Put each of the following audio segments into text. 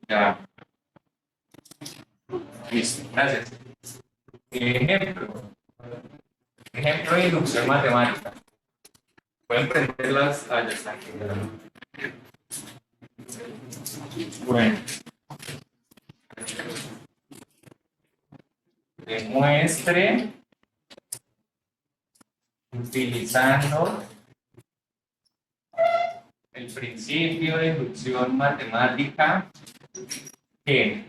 Ya. Listo, gracias. Ejemplo. Ejemplo de inducción matemática. Pueden prenderlas. Ah, ya está. Bueno. Demuestre utilizando el principio de inducción matemática que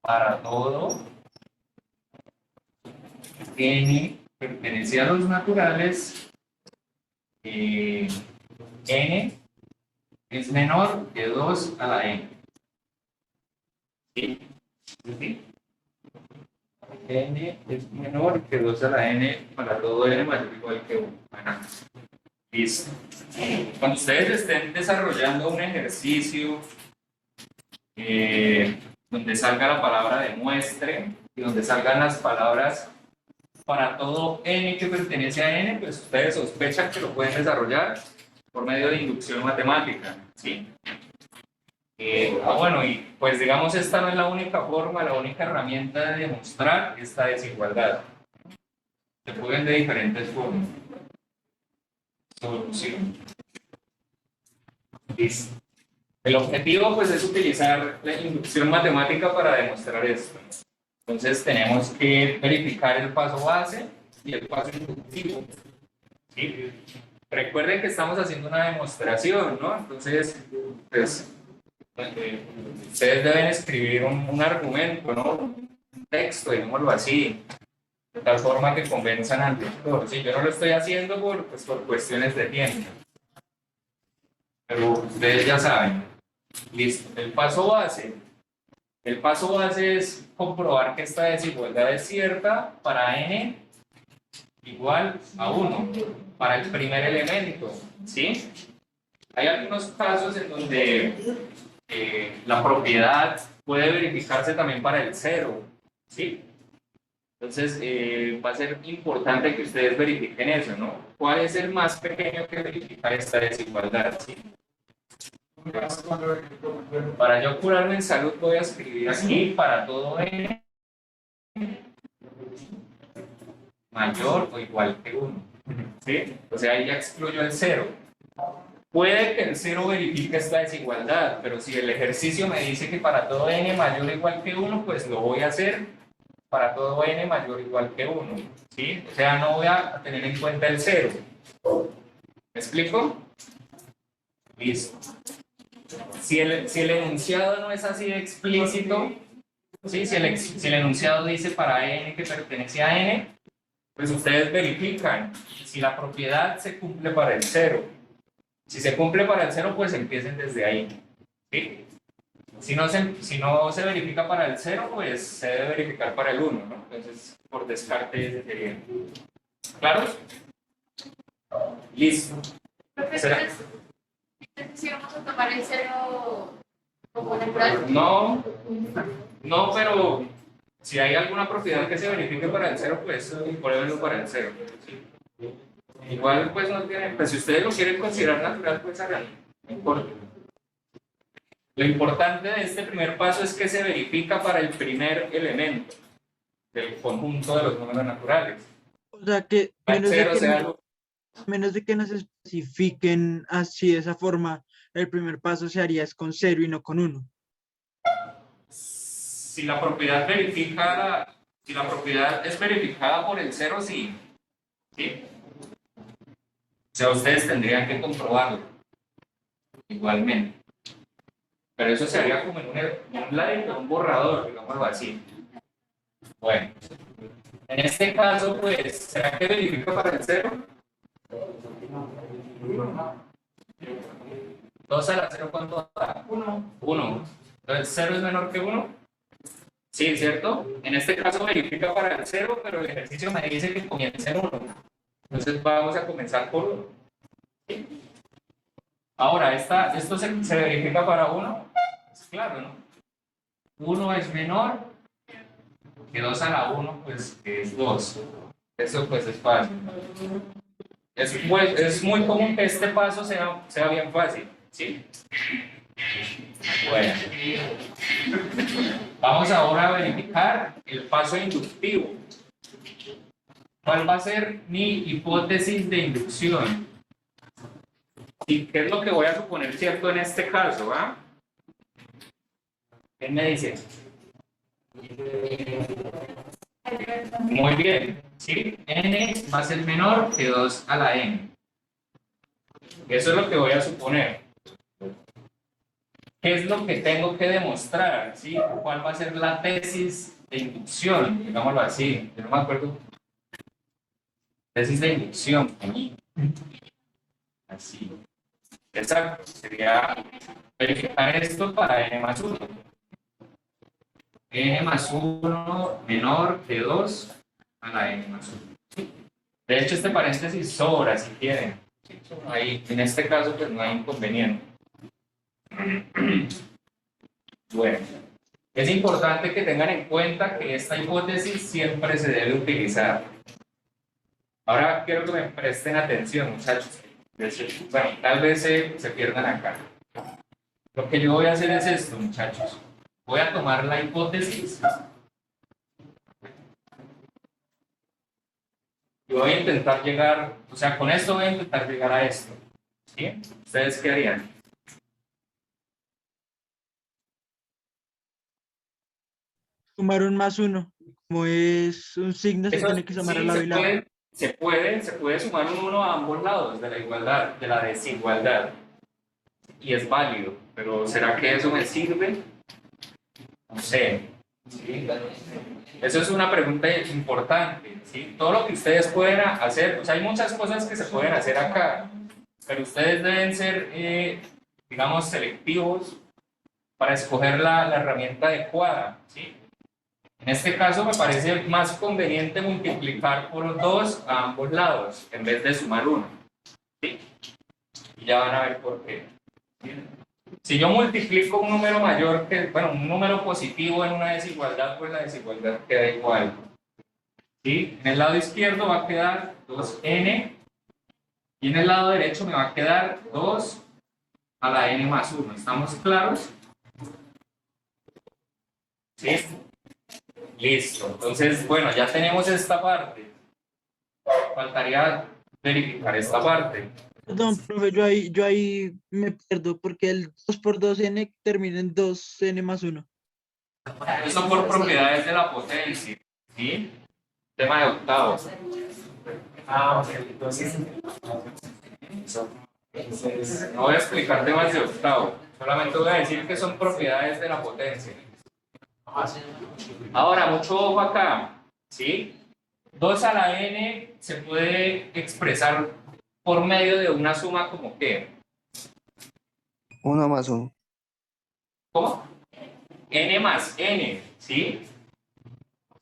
para todo n pertenece a los naturales, n es menor que 2 a la n. ¿Sí? ¿Sí? N es menor que 2 a la n para todo n mayor o igual que 1. Bueno, listo. Cuando ustedes estén desarrollando un ejercicio donde salga la palabra demuestre y donde salgan las palabras para todo n que pertenece a n, pues ustedes sospechan que lo pueden desarrollar por medio de inducción matemática, ¿sí? Bueno, y pues digamos esta no es la única forma, la única herramienta de demostrar esta desigualdad. Se pueden de diferentes formas. Solución. Listo. El objetivo pues es utilizar la inducción matemática para demostrar esto. Entonces tenemos que verificar el paso base y el paso inductivo. ¿Sí? Recuerden que estamos haciendo una demostración, ¿no? Entonces, pues, ustedes deben escribir un argumento, ¿no? Un texto, digámoslo así, de tal forma que convenzan al lector. ¿Sí? Yo no lo estoy haciendo pues, por cuestiones de tiempo. Pero ustedes ya saben. Listo. El paso base. El paso base es comprobar que esta desigualdad es cierta para n igual a 1, para el primer elemento, ¿sí? Hay algunos casos en donde la propiedad puede verificarse también para el 0, ¿sí? Entonces, va a ser importante que ustedes verifiquen eso, ¿no? ¿Cuál es el más pequeño que verifica esta desigualdad? ¿Sí? Para yo curarme en salud voy a escribir aquí para todo n mayor o igual que 1. ¿Sí? O sea, ahí ya excluyo el 0. Puede que el 0 verifique esta desigualdad, pero si el ejercicio me dice que para todo n mayor o igual que 1, pues lo voy a hacer para todo n mayor o igual que 1. ¿Sí? O sea, no voy a tener en cuenta el 0. ¿Me explico? Listo. Si el enunciado no es así de explícito, ¿sí? Si el enunciado dice para n que pertenece a n, pues ustedes verifican si la propiedad se cumple para el 0. Si se cumple para el 0, pues empiecen desde ahí. ¿Sí? Si no se verifica para el 0, pues se debe verificar para el 1, ¿no? Entonces, por descarte, ese sería. ¿Claro? Listo. Entonces, ¿sí vamos a tomar el 0 como natural? No, pero si hay alguna propiedad que se verifique para el 0, pues ponerlo para el 0. ¿Sí? Igual, pues no tiene, pues si ustedes lo quieren considerar natural, pues háganlo, no importa. Lo importante de este primer paso es que se verifica para el primer elemento del conjunto de los números naturales. O sea que menos de que nos especifiquen así de esa forma, el primer paso se haría es con 0 y no con 1. Si la propiedad es verificada por el 0, sí. ¿Sí? O sea, ustedes tendrían que comprobarlo igualmente. Pero eso se haría como en un ladito, un borrador, digámoslo así. Bueno, en este caso, pues, ¿será que verifica para el 0? 2 a la 0, ¿cuánto da? 1. Entonces, ¿0 es menor que 1? Sí, ¿cierto? En este caso verifica para el 0, pero el ejercicio me dice que comience en 1. Entonces vamos a comenzar por 1. ¿Sí? Ahora, ¿esto se verifica para 1? Es claro, ¿no? 1 es menor que 2 a la 1, pues es 2. Eso pues es fácil. Es muy común que este paso sea bien fácil. ¿sí? Bueno, vamos ahora a verificar el paso inductivo. ¿Cuál va a ser mi hipótesis de inducción? ¿Y qué es lo que voy a suponer cierto en este caso? ¿Ah? ¿Quién me dice? Muy bien, ¿sí? N va a ser menor que 2 a la n. Eso es lo que voy a suponer. ¿Qué es lo que tengo que demostrar? ¿Sí? ¿Cuál va a ser la tesis de inducción? Digámoslo así, yo no me acuerdo. Tesis de inducción. Así. Exacto, sería verificar esto para n más 1. N más 1 menor que 2 a la n más 1. De hecho, este paréntesis sobra si quieren. Ahí, en este caso, pues no hay inconveniente. Bueno, es importante que tengan en cuenta que esta hipótesis siempre se debe utilizar. Ahora quiero que me presten atención, muchachos. Bueno, tal vez se pierdan acá. Lo que yo voy a hacer es esto, muchachos. Voy a tomar la hipótesis y voy a intentar llegar, o sea, con esto voy a intentar llegar a esto. ¿Sí? ¿Ustedes qué harían? Sumar un más uno. Como es un signo, se Eso tiene que sumar sí, al lado y lado. se puede sumar un 1 a ambos lados de la igualdad, de la desigualdad. Y es válido, pero ¿será que eso me sirve? No sé. ¿Sí? Eso es una pregunta importante. ¿Sí? Todo lo que ustedes pueden hacer, o sea, hay muchas cosas que se pueden hacer acá, pero ustedes deben ser, digamos, selectivos para escoger la herramienta adecuada. ¿Sí? En este caso me parece más conveniente multiplicar por 2 a ambos lados en vez de sumar 1. ¿Sí? Y ya van a ver por qué. ¿Sí? Si yo multiplico un número mayor que, bueno, un número positivo en una desigualdad, pues la desigualdad queda igual. ¿Sí? En el lado izquierdo va a quedar 2n y en el lado derecho me va a quedar 2 a la n más 1. ¿Estamos claros? ¿Sí? Listo. Entonces, bueno, ya tenemos esta parte. Faltaría verificar esta parte. Perdón, profe, yo ahí me pierdo porque el 2 por 2n termina en 2n más 1. Eso por propiedades de la potencia. ¿Sí? Tema de octavos. Ah, ok, entonces. No voy a explicar temas de octavo. Solamente voy a decir que son propiedades de la potencia. Ahora, mucho ojo acá. ¿Sí? 2 a la n se puede expresar por medio de una suma como ¿qué? 1 más 1. ¿Cómo? N más n, ¿sí?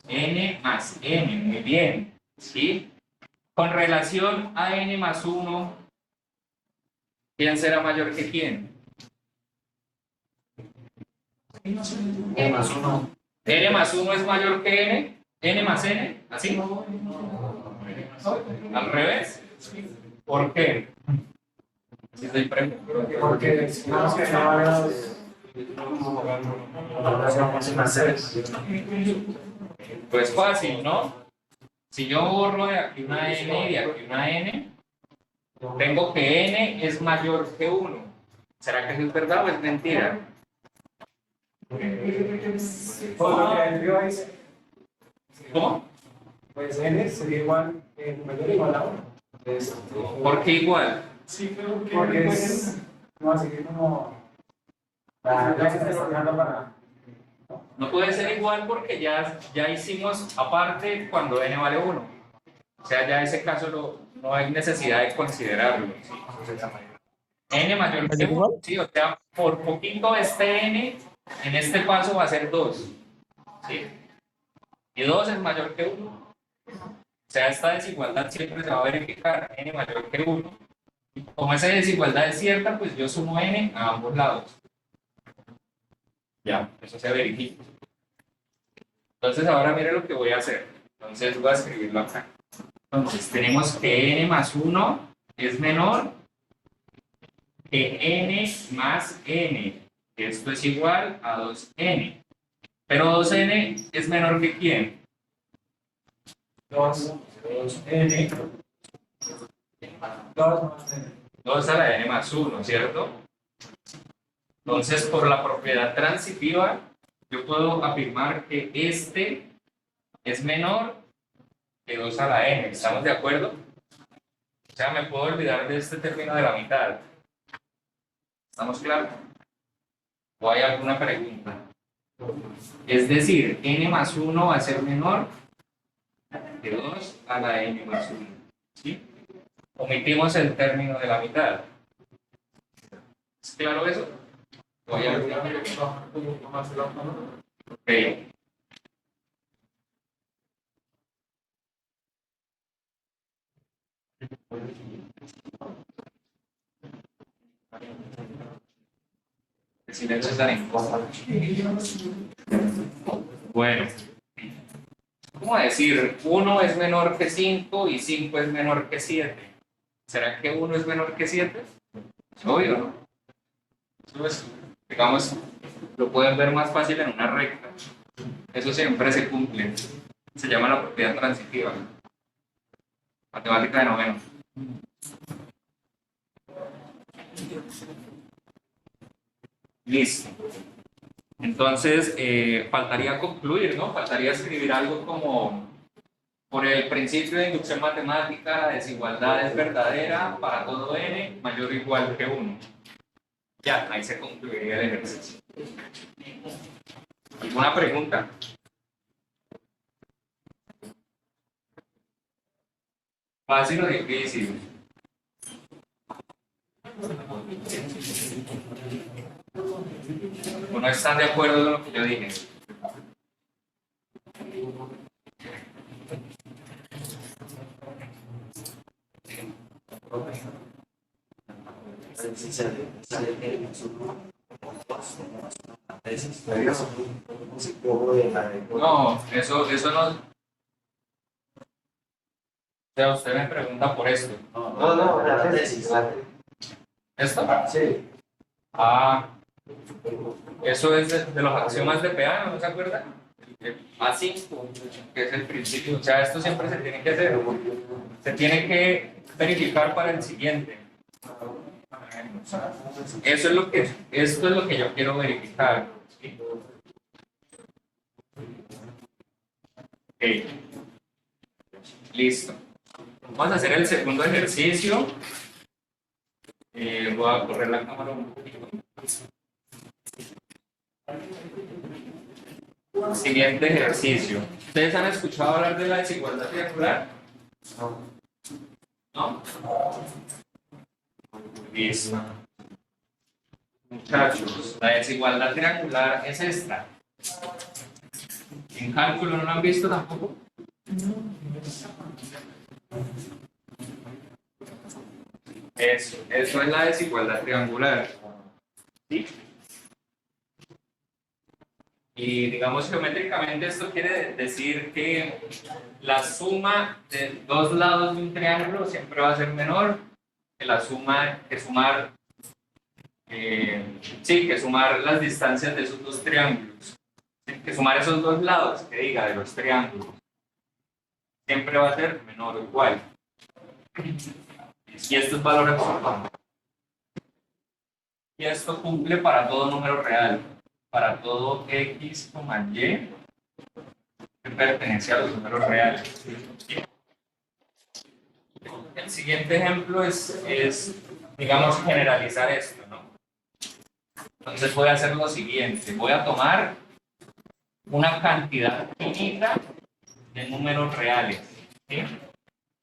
N más n, muy bien, ¿sí? Con relación a n más 1, ¿quién será mayor que quién? N más 1. N más 1 es mayor que n, n más n, ¿así? ¿Al revés? ¿Por qué? Si estoy preguntando. Porque si no, que no variados. Vamos a hacer. Pues fácil, ¿no? Si yo borro de aquí una n y de aquí una n, tengo que n es mayor que 1. ¿Será que eso es verdad o es mentira? Por lo que envió ahí, ¿Cómo? pues N sería igual, mayor o igual a 1. ¿Por qué igual? Porque es, no, así que como, ya que está estudiando para, No puede ser igual porque ya hicimos aparte cuando n vale 1. O sea, ya ese caso no hay necesidad de considerarlo. ¿Sí? N mayor que 1, ¿sí? O sea, por poquito este n en este paso va a ser 2. ¿Sí? Y 2 es mayor que 1. O sea, esta desigualdad siempre se va a verificar n mayor que 1. Y como esa desigualdad es cierta, pues yo sumo n a ambos lados. Ya, eso se verifica. Entonces ahora mire lo que voy a hacer. Entonces voy a escribirlo acá. Entonces tenemos que n más 1 es menor que n más n. Esto es igual a 2n. Pero 2n es menor que ¿quién? 2n. 2 más n. 2 a la n más 1, ¿cierto? Entonces, por la propiedad transitiva, yo puedo afirmar que este es menor que 2 a la n. ¿Estamos de acuerdo? O sea, me puedo olvidar de este término de la mitad. ¿Estamos claros? ¿O hay alguna pregunta? Es decir, n más 1 va a ser menor que 2 a la n más 1. ¿Sí? Omitimos el término de la mitad. ¿Es claro eso? ¿O hay alguna pregunta? Ok. El silencio es tan incómodo. Bueno, ¿cómo decir? 1 es menor que 5 y 5 es menor que 7. ¿Será que 1 es menor que 7? Es obvio, ¿no? Eso es, digamos, lo pueden ver más fácil en una recta. Eso siempre se cumple. Se llama la propiedad transitiva. Matemática de noveno. Listo. Entonces, faltaría concluir, ¿no? Faltaría escribir algo como, por el principio de inducción matemática, la desigualdad es verdadera para todo n mayor o igual que 1. Ya, ahí se concluiría el ejercicio. ¿Alguna pregunta? ¿Fácil o difícil? ¿O no están de acuerdo con lo que yo dije? No, eso no. O sea, usted me pregunta por esto. No, la tesis. ¿Esto? Sí. Ah, eso es de los axiomas de Peano, ¿no se acuerda? El A5, que es el principio. O sea, esto siempre se tiene que hacer. Se tiene que verificar para el siguiente. Esto es lo que yo quiero verificar. ¿Sí? Ok. Listo. Vamos a hacer el segundo ejercicio. Voy a correr la cámara un poquito. Siguiente ejercicio. ¿Ustedes han escuchado hablar de la desigualdad triangular? ¿No? Listo. Muchachos, la desigualdad triangular es esta. ¿En cálculo no lo han visto tampoco? Eso es la desigualdad triangular. ¿Sí? Y digamos geométricamente esto quiere decir que la suma de dos lados de un triángulo siempre va a ser menor que la suma, que sumar las distancias de esos dos triángulos. ¿Sí? Que sumar esos dos lados, que diga, de los triángulos. Siempre va a ser menor o igual. Y esto es valor absoluto. Y esto cumple para todo número real. Para todo x, y que pertenece a los números reales. El siguiente ejemplo es, digamos, generalizar esto, ¿no? Entonces voy a hacer lo siguiente. Voy a tomar una cantidad finita de números reales. ¿Sí?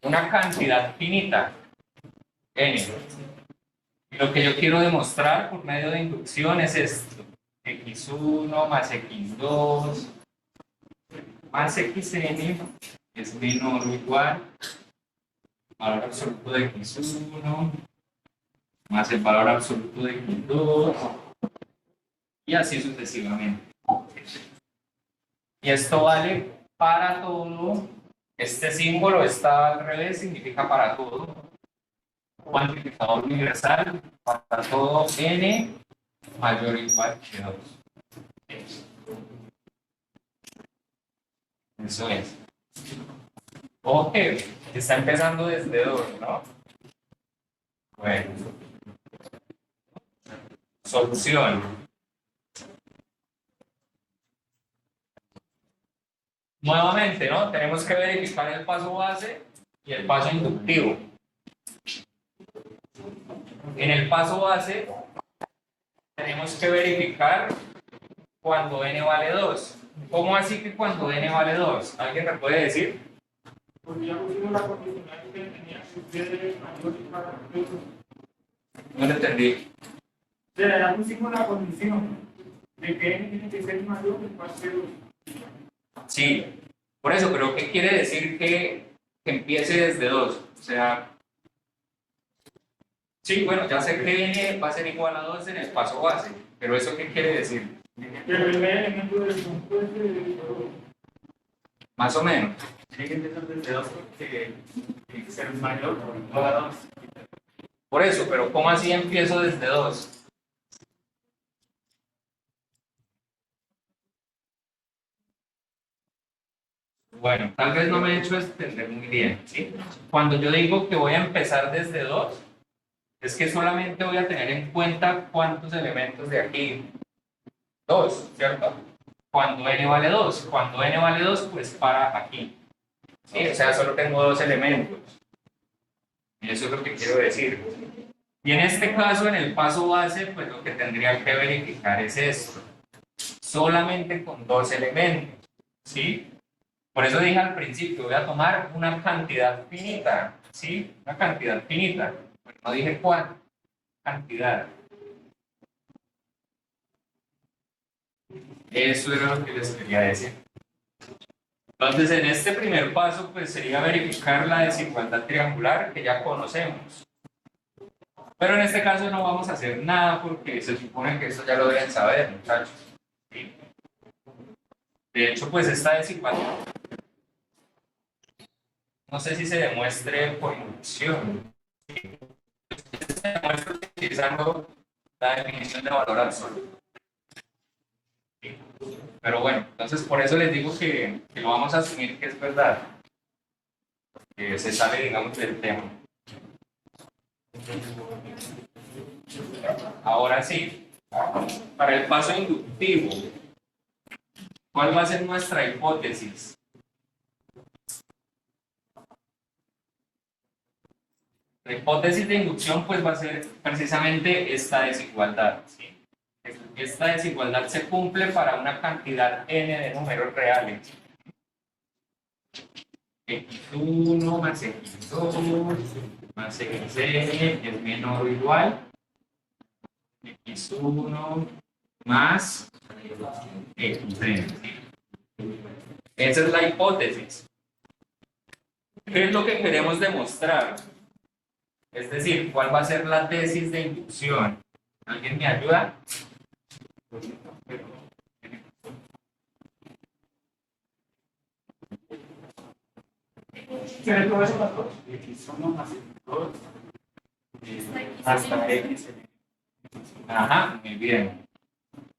Una cantidad finita, n. Y lo que yo quiero demostrar por medio de inducción es esto. x1 más x2 más xn es menor o igual al valor absoluto de x1 más el valor absoluto de x2 y así sucesivamente. Y esto vale para todo. Este símbolo está al revés, significa para todo. cuantificador universal para todo n mayor o igual que 2. Eso es. Ok, está empezando desde 2, ¿no? Bueno. Solución. Nuevamente, ¿no? Tenemos que verificar el paso base y el paso inductivo. En el paso base tenemos que verificar cuando n vale 2. ¿Cómo así que cuando n vale 2? ¿Alguien me puede decir? Porque ya pusimos la condicional que tenía que ser mayor y para No lo entendí. O sea, ya pusimos la condición de que n tiene que ser mayor que 4. Sí, por eso, pero ¿qué quiere decir que empiece desde 2? O sea, sí, bueno, ya sé que n va a ser igual a 2 en el paso base, pero ¿eso qué quiere decir? Pero el primer elemento del compuesto de Más o menos. tiene que empezar desde 2 porque tiene que ser mayor o igual a 2. Por eso, pero ¿cómo así empiezo desde 2? Bueno, tal vez no me he hecho entender muy bien, ¿sí? Cuando yo digo que voy a empezar desde 2, es que solamente voy a tener en cuenta cuántos elementos de aquí. 2, ¿cierto? Cuando n vale 2. Cuando n vale 2, pues para aquí. ¿Sí? O sea, solo tengo 2 elementos. Y eso es lo que quiero decir. Y en este caso, en el paso base, pues lo que tendría que verificar es esto. Solamente con 2 elementos. ¿Sí? Por eso dije al principio, voy a tomar una cantidad finita. ¿Sí? Una cantidad finita. Pero no dije cuánto. Cantidad. Eso era lo que les quería decir. Entonces, en este primer paso, pues sería verificar la desigualdad triangular que ya conocemos. Pero en este caso no vamos a hacer nada porque se supone que esto ya lo deben saber, muchachos. ¿Sí? De hecho, pues esta desigualdad, no sé si se demuestre por inducción. Se demuestra utilizando la definición de valor absoluto. Pero bueno, entonces por eso les digo que lo vamos a asumir que es verdad. Que se sale, digamos, del tema. Ahora sí, para el paso inductivo, ¿cuál va a ser nuestra hipótesis? La hipótesis de inducción pues va a ser precisamente esta desigualdad, ¿sí? Esta desigualdad se cumple para una cantidad n de números reales. X1 más X2 más XN es menor o igual X1 más XN. Esa es la hipótesis. ¿Qué es lo que queremos demostrar? Es decir, ¿cuál va a ser la tesis de inducción? ¿Alguien me ayuda? ¿Tiene todo eso las dos? X1 más X2 hasta X. Ajá, muy bien.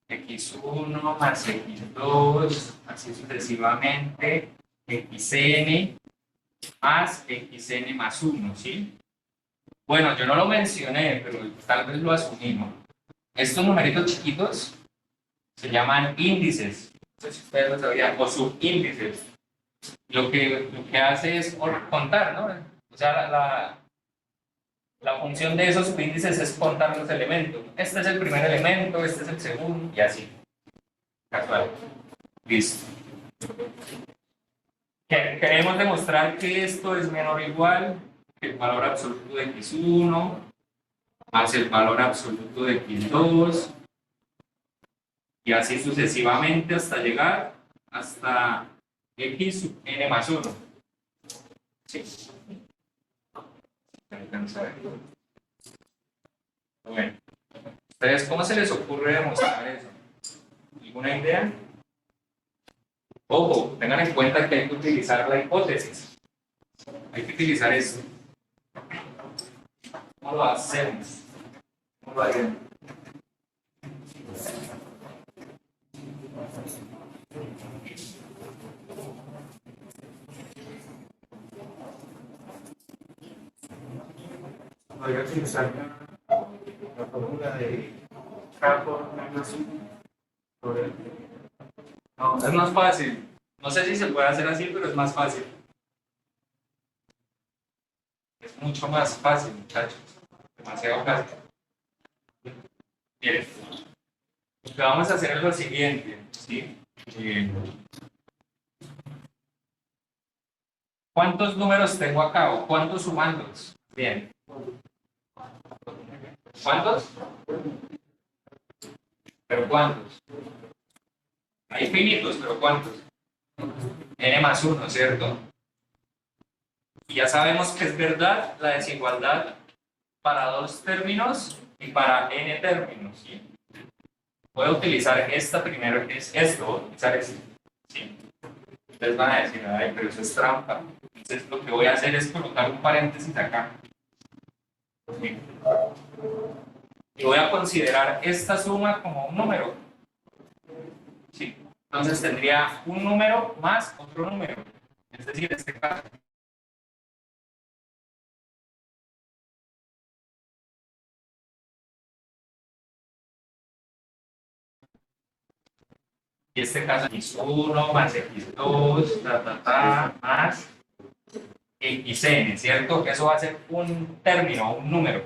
X1 más X2, así sucesivamente, XN más XN más 1, ¿sí? Bueno, yo no lo mencioné, pero tal vez lo asumimos. Estos numeritos chiquitos se llaman índices, no sé si ustedes lo sabían, o subíndices. Lo que hace es contar, ¿no? O sea, la función de esos subíndices es contar los elementos. Este es el primer elemento, este es el segundo, y así. Casual. Listo. Queremos demostrar que esto es menor o igual que el valor absoluto de x1 más el valor absoluto de x2 y así sucesivamente hasta llegar hasta x sub n más 1. ¿Sí? Bueno, ¿ustedes cómo se les ocurre demostrar eso? ¿Alguna idea? Ojo, tengan en cuenta que hay que utilizar la hipótesis. Hay que utilizar esto. ¿Cómo lo hacemos? ¿Cómo lo haríamos? Podría utilizar la fórmula de K por menos 1 sobre el. No, es más fácil. No sé si se puede hacer así, pero es más fácil. Es mucho más fácil, muchachos. Demasiado fácil. Miren, lo que vamos a hacer es lo siguiente, ¿sí? ¿Cuántos números tengo acá o cuántos sumandos? Bien. ¿Cuántos? ¿Pero cuántos? Hay finitos, pero ¿cuántos? N más 1, ¿cierto? Y ya sabemos que es verdad la desigualdad para dos términos y para n términos, ¿sí? Voy a utilizar esta primero, es esto, voy a utilizar esto, ¿sí? Ustedes van a decir, ay, pero eso es trampa. Entonces lo que voy a hacer es colocar un paréntesis acá. ¿Sí? Y voy a considerar esta suma como un número. ¿Sí? Entonces tendría un número más otro número. Es decir, este caso. Y este caso x1 más x2, más xn, ¿cierto? Eso va a ser un término, un número.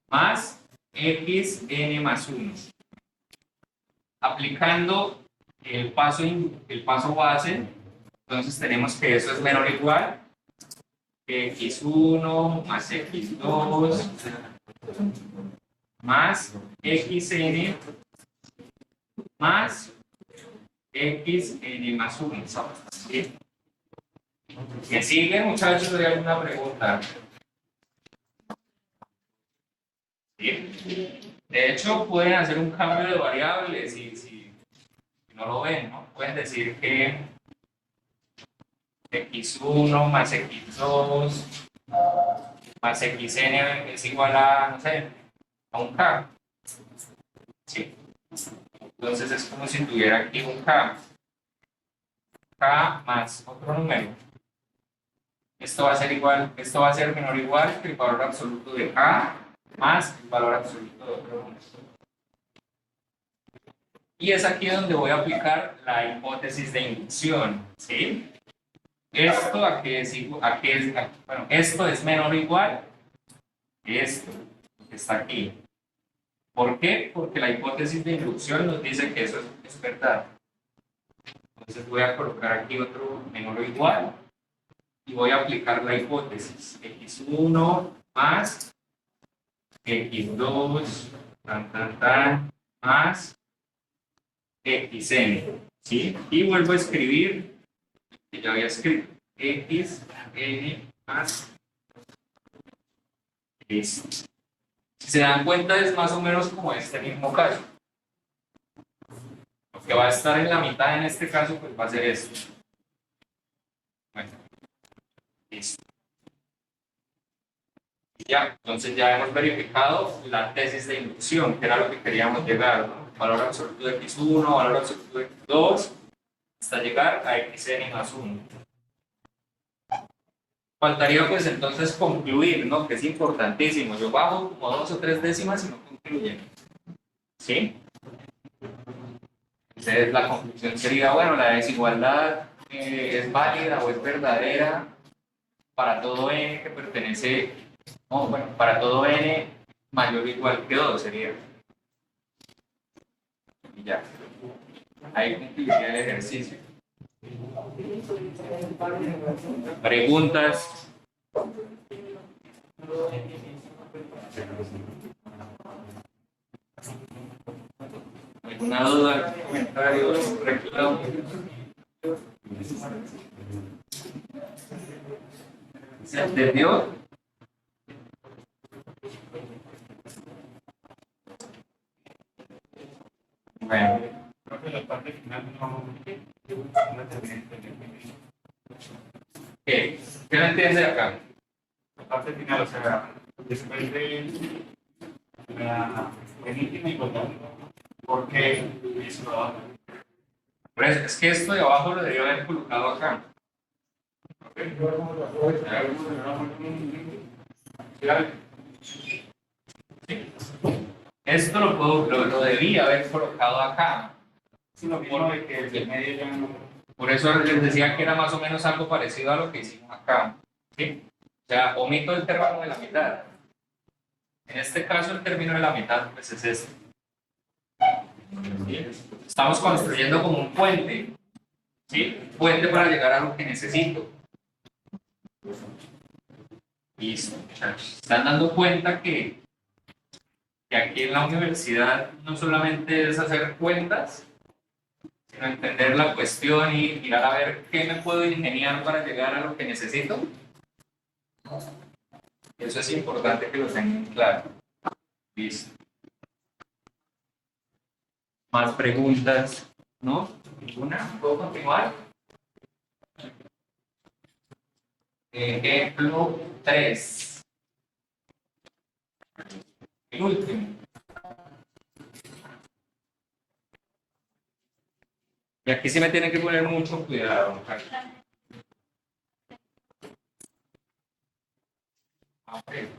Más xn más 1. Aplicando el paso base, entonces tenemos que eso es menor o igual que x1 más x2 más xn más xn más 1. ¿Sí? ¿Me siguen, muchachos? ¿Hay alguna pregunta? ¿Sí? De hecho, pueden hacer un cambio de variables si no lo ven, ¿no? Pueden decir que x1 más x2 más xn es igual a, no sé, a un k. ¿Sí? Entonces es como si tuviera aquí un k. K más otro número. Esto va a ser igual, esto va a ser menor o igual que el valor absoluto de k más el valor absoluto de otro número. Y es aquí donde voy a aplicar la hipótesis de inducción, ¿sí? Esto bueno, esto es menor o igual que esto que está aquí. ¿Por qué? Porque la hipótesis de inducción nos dice que eso es verdad. Entonces voy a colocar aquí otro menor o igual y voy a aplicar la hipótesis x1 más x2 más xn, ¿sí? Y vuelvo a escribir que ya había escrito xn más esto. Si se dan cuenta es más o menos como este mismo caso. Lo que va a estar en la mitad en este caso pues va a ser esto. Bueno, listo. Ya, entonces ya hemos verificado la tesis de inducción, que era lo que queríamos llegar, ¿no? Valor absoluto de x1, valor absoluto de x2, hasta llegar a xn más 1. Faltaría pues entonces concluir, ¿no? Que es importantísimo. Yo bajo como 2 o 3 décimas y no concluyen. ¿Sí? Entonces la conclusión sería, bueno, la desigualdad es válida o es verdadera para todo n que pertenece, no, bueno, para todo n mayor o igual que 2 sería. Y ya. Ahí concluiría el ejercicio. ¿Preguntas? ¿Alguna duda? ¿Comentarios? ¿Reclamos? ¿Se entendió? Bueno. La parte final no terminé. ¿Qué? ¿Qué no entiende acá? La parte final, o sea, después de la penúltima igualdad. ¿Por qué esto abajo? Pues es que esto de abajo lo debería haber colocado acá. Esto lo debía haber colocado acá. Es lo mismo de que el de medio ya no. Por eso les decía que era más o menos algo parecido a lo que hicimos acá. ¿Sí? O sea, omito el término de la mitad. En este caso, el término de la mitad pues es este. ¿Sí? Estamos construyendo como un puente. ¿Sí? Un puente para llegar a lo que necesito. Listo, muchachos. Están dando cuenta que aquí en la universidad no solamente es hacer cuentas, sino entender la cuestión y mirar a ver qué me puedo ingeniar para llegar a lo que necesito. Eso es importante que lo tengan claro. Listo. ¿Más preguntas? ¿No? ¿Ninguna? ¿Puedo continuar? Ejemplo 3. El último. Y aquí sí me tienen que poner mucho cuidado. Okay.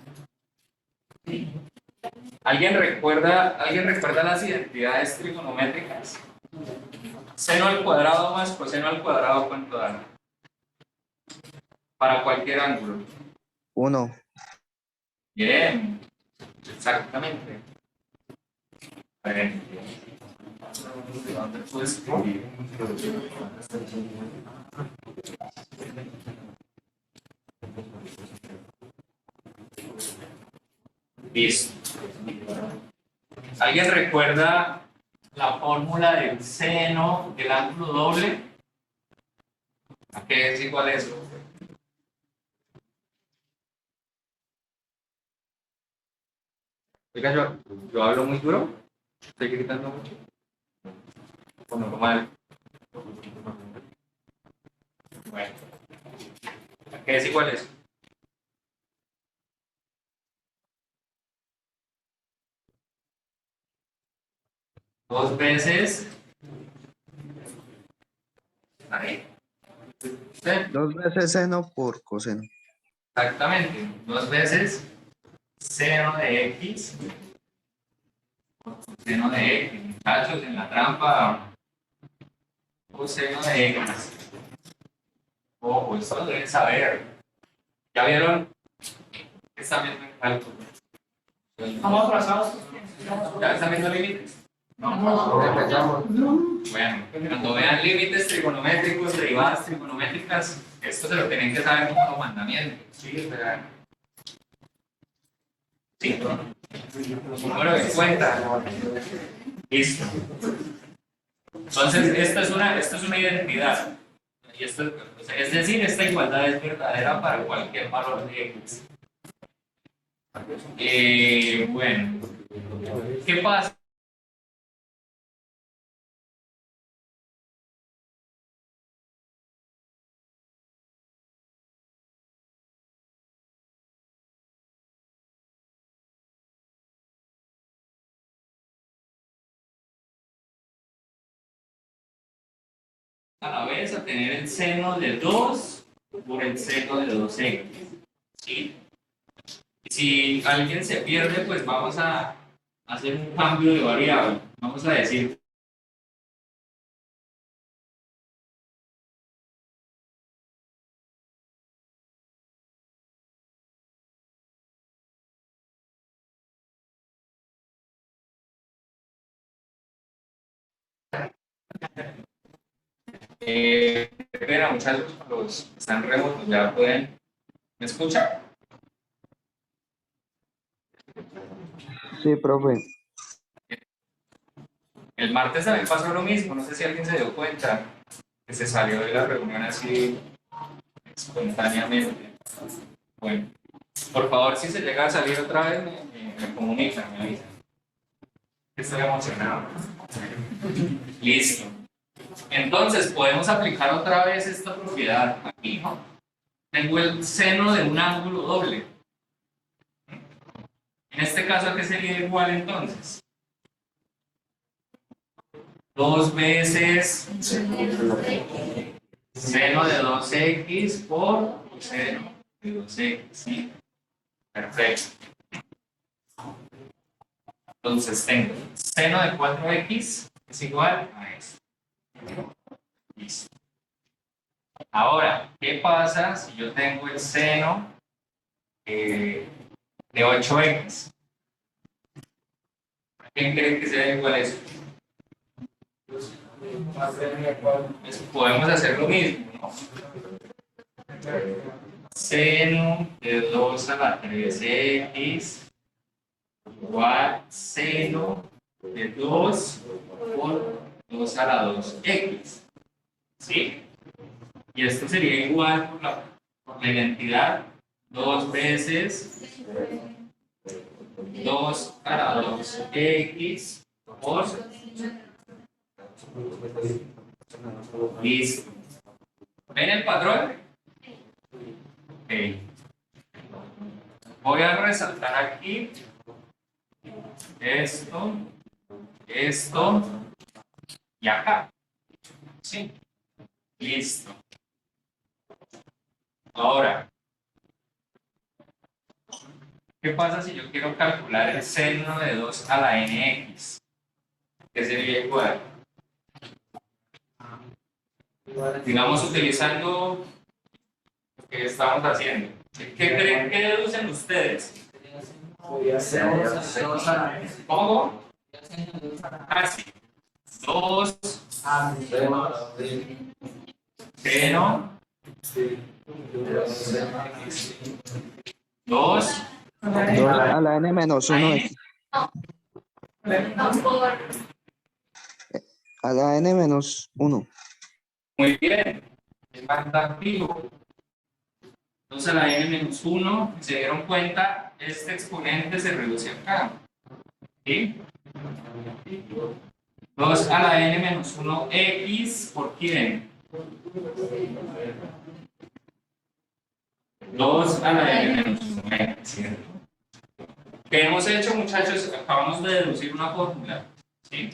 ¿Alguien recuerda las identidades trigonométricas? Seno al cuadrado más coseno al cuadrado, ¿cuánto da? Para cualquier ángulo. 1. Bien, exactamente. A ver. ¿Dónde puedo escribir? Listo. ¿Alguien recuerda la fórmula del seno del ángulo doble? ¿A qué es igual eso? Oiga, yo hablo muy duro, estoy gritando mucho. O normal. Bueno, ¿a qué es igual eso? Dos veces. Ahí. ¿Sí? 2 veces seno por coseno. Exactamente. 2 veces seno de x. Seno de x. Muchachos, en la trampa. Coseno de x. Ojo, esto lo deben saber. ¿Ya vieron? Están viendo el cálculo. Estamos atrasados. ¿Ya están viendo límites? Empezamos. Bueno, cuando vean límites trigonométricos, derivadas trigonométricas, esto se lo tienen que saber como mandamiento. Sí, sí. Número de cuenta. Listo. Entonces, esta es una identidad. Y esto, o sea, es decir, esta igualdad es verdadera para cualquier valor de x. Bueno, ¿qué pasa? A la vez a tener el seno de 2 por el seno de 2x. ¿Sí? Y si alguien se pierde, pues vamos a hacer un cambio de variable. Vamos a decir espera, muchachos, los que están remotos ya pueden. ¿Me escuchan? Sí, profe. El martes también pasó lo mismo, no sé si alguien se dio cuenta que se salió de la reunión así espontáneamente. Bueno, por favor, si se llega a salir otra vez, me comunican, me avisan. Estoy emocionado. Listo. Entonces, podemos aplicar otra vez esta propiedad aquí, ¿no? Tengo el seno de un ángulo doble. En este caso, ¿a qué sería igual entonces? 2 veces seno de 2x por seno de 2x, ¿sí? Perfecto. Entonces tengo seno de 4x es igual a esto. Listo. Ahora, ¿qué pasa si yo tengo el seno de 8x? ¿Quién cree que sea igual a eso? Pues podemos hacer lo mismo, ¿no? Seno de 2 a la 3x igual seno de 2 por 2 a la 2x. ¿Sí? Y esto sería igual por la identidad 2 veces 2 a la 2x por... Listo. ¿Ven el patrón? Ok. Voy a resaltar aquí esto, esto y acá. ¿Sí? Listo. Ahora, ¿qué pasa si yo quiero calcular el seno de 2 a la nx? ¿Qué sería igual? Digamos, utilizando lo que estamos haciendo. ¿Qué creen que deducen ustedes? ¿Cómo? Casi. 2 seno 2 2 a la n menos 1x. No, por A la n menos 1. Muy bien. Es más activo. 2 a la n menos 1. ¿Se dieron cuenta? Este exponente se reduce acá. ¿Sí? 2 a la n menos 1 x, ¿por quién? 2 a la n menos 1 x, ¿cierto? ¿Qué hemos hecho, muchachos? Acabamos de deducir una fórmula. ¿Sí?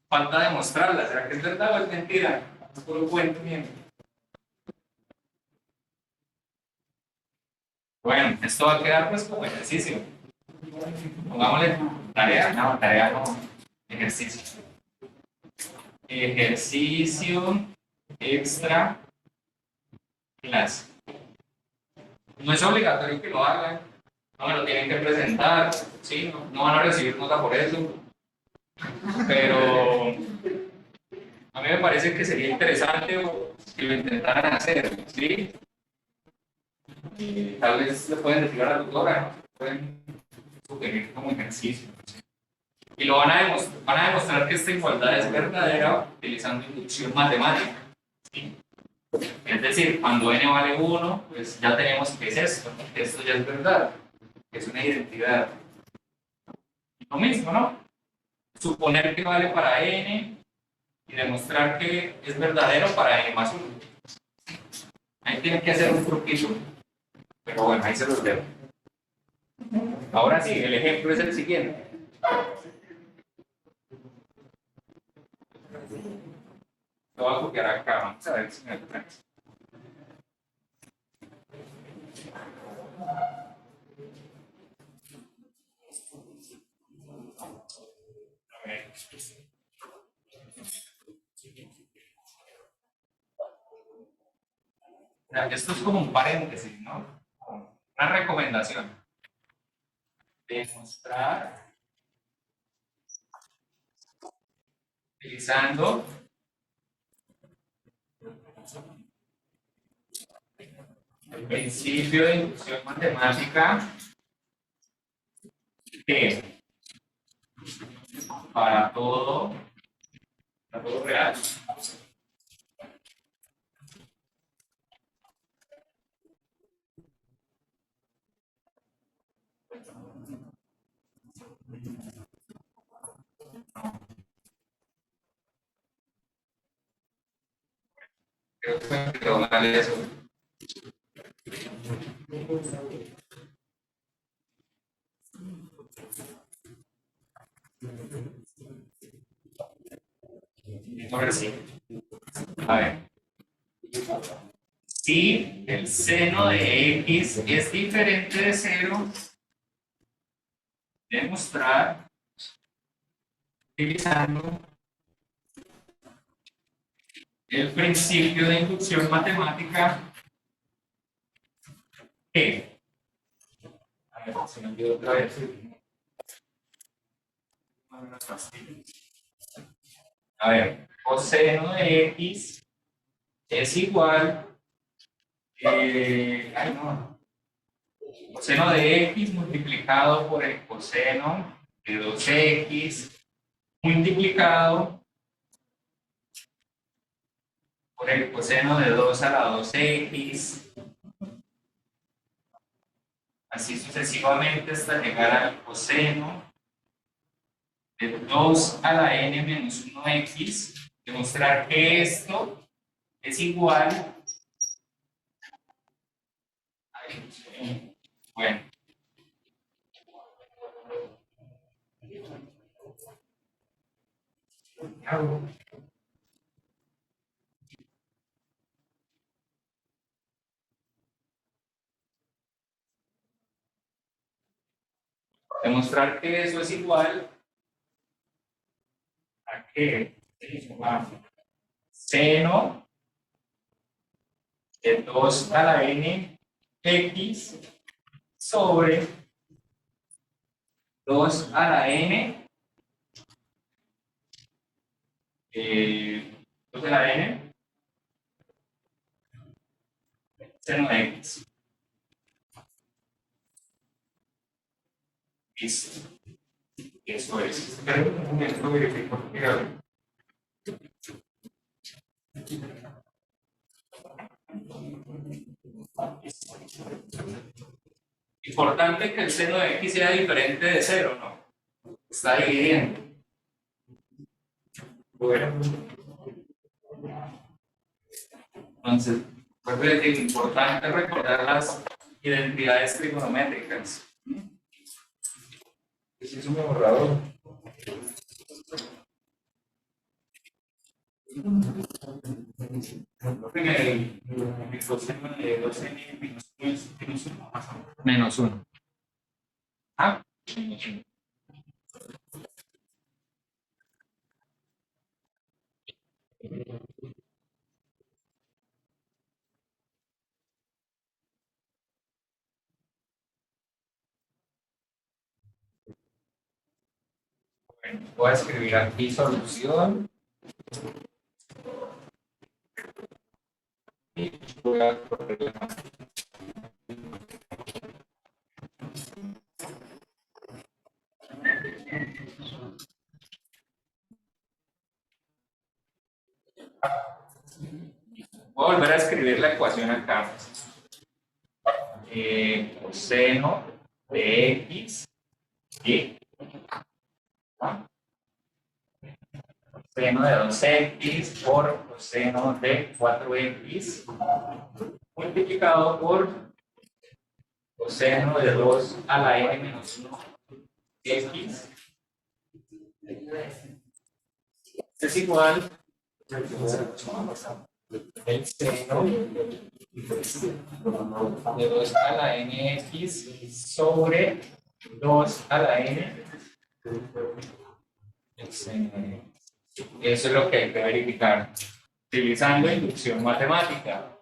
Falta demostrarla. ¿Será que es verdad o es mentira? Es puro cuento bien. Bueno, esto va a quedar pues como ejercicio. Pongámosle tarea, no, tarea no, ejercicio. Ejercicio extra clase. No es obligatorio que lo hagan, no me lo tienen que presentar, ¿sí? No van a recibir nota por eso, pero a mí me parece que sería interesante que lo intentaran hacer, ¿sí? Tal vez le pueden decir a la tutora, ¿no? Pueden sugerir como ejercicio. Y lo van a demostrar que esta igualdad es verdadera utilizando inducción matemática. ¿Sí? Es decir, cuando n vale 1, pues ya tenemos que es esto, ¿no? Que esto ya es verdad, que es una identidad. Lo mismo, ¿no? Suponer que vale para n y demostrar que es verdadero para n más 1. Ahí tienen que hacer un truquito, pero bueno, ahí se los dejo. Ahora sí, el ejemplo es el siguiente. Lo voy a copiar acá, vamos a ver si me alcanza. A ver. O sea, esto es como un paréntesis, ¿no? Una recomendación. Demostrar utilizando el principio de inducción matemática que para todo real, creo que me quedó mal eso. Ahora sí. A ver. Si el seno de x es diferente de 0, demostrar utilizando el principio de inducción matemática que, a ver, se me olvidó otra vez. A ver, coseno de x es igual, ay no, coseno de x multiplicado por el coseno de 2x multiplicado por el coseno de 2 a la 2x, así sucesivamente hasta llegar al coseno de 2 a la n menos 1x, demostrar que esto es igual a, bueno, demostrar que eso es igual a que seno de 2 a la n x sobre 2 a la n 2 a la n seno de x. Listo. Eso es. Pero un momento verifico que importante que el seno de x sea diferente de 0, ¿no? Está dividiendo. Bueno. Entonces, es importante recordar las identidades trigonométricas. Ese es un borrador. El coseno de 2n menos 1. Ah, menos 1. Bueno, voy a escribir aquí solución. Y voy a correr la voy a volver a escribir la ecuación acá. Coseno de x y coseno de 2x por coseno de 4x multiplicado por coseno de 2 a la n menos 1 x es igual el seno de 2 a la n x sobre 2 a la n el seno de x. Eso es lo que hay que verificar utilizando inducción matemática.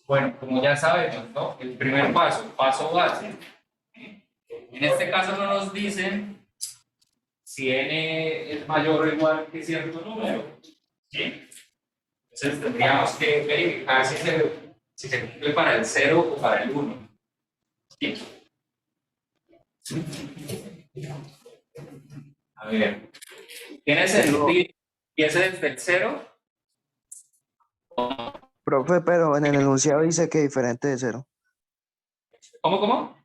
Bueno, como ya sabemos, ¿no? El primer paso, paso base. En este caso no nos dicen si n es mayor o igual que cierto número. ¿Sí? Entonces tendríamos que verificar si se cumple para el 0 o para el 1. ¿Sí? A ver. ¿Tiene sentido que empiece desde el 0? Profe, pero en el enunciado dice que diferente de 0. ¿Cómo?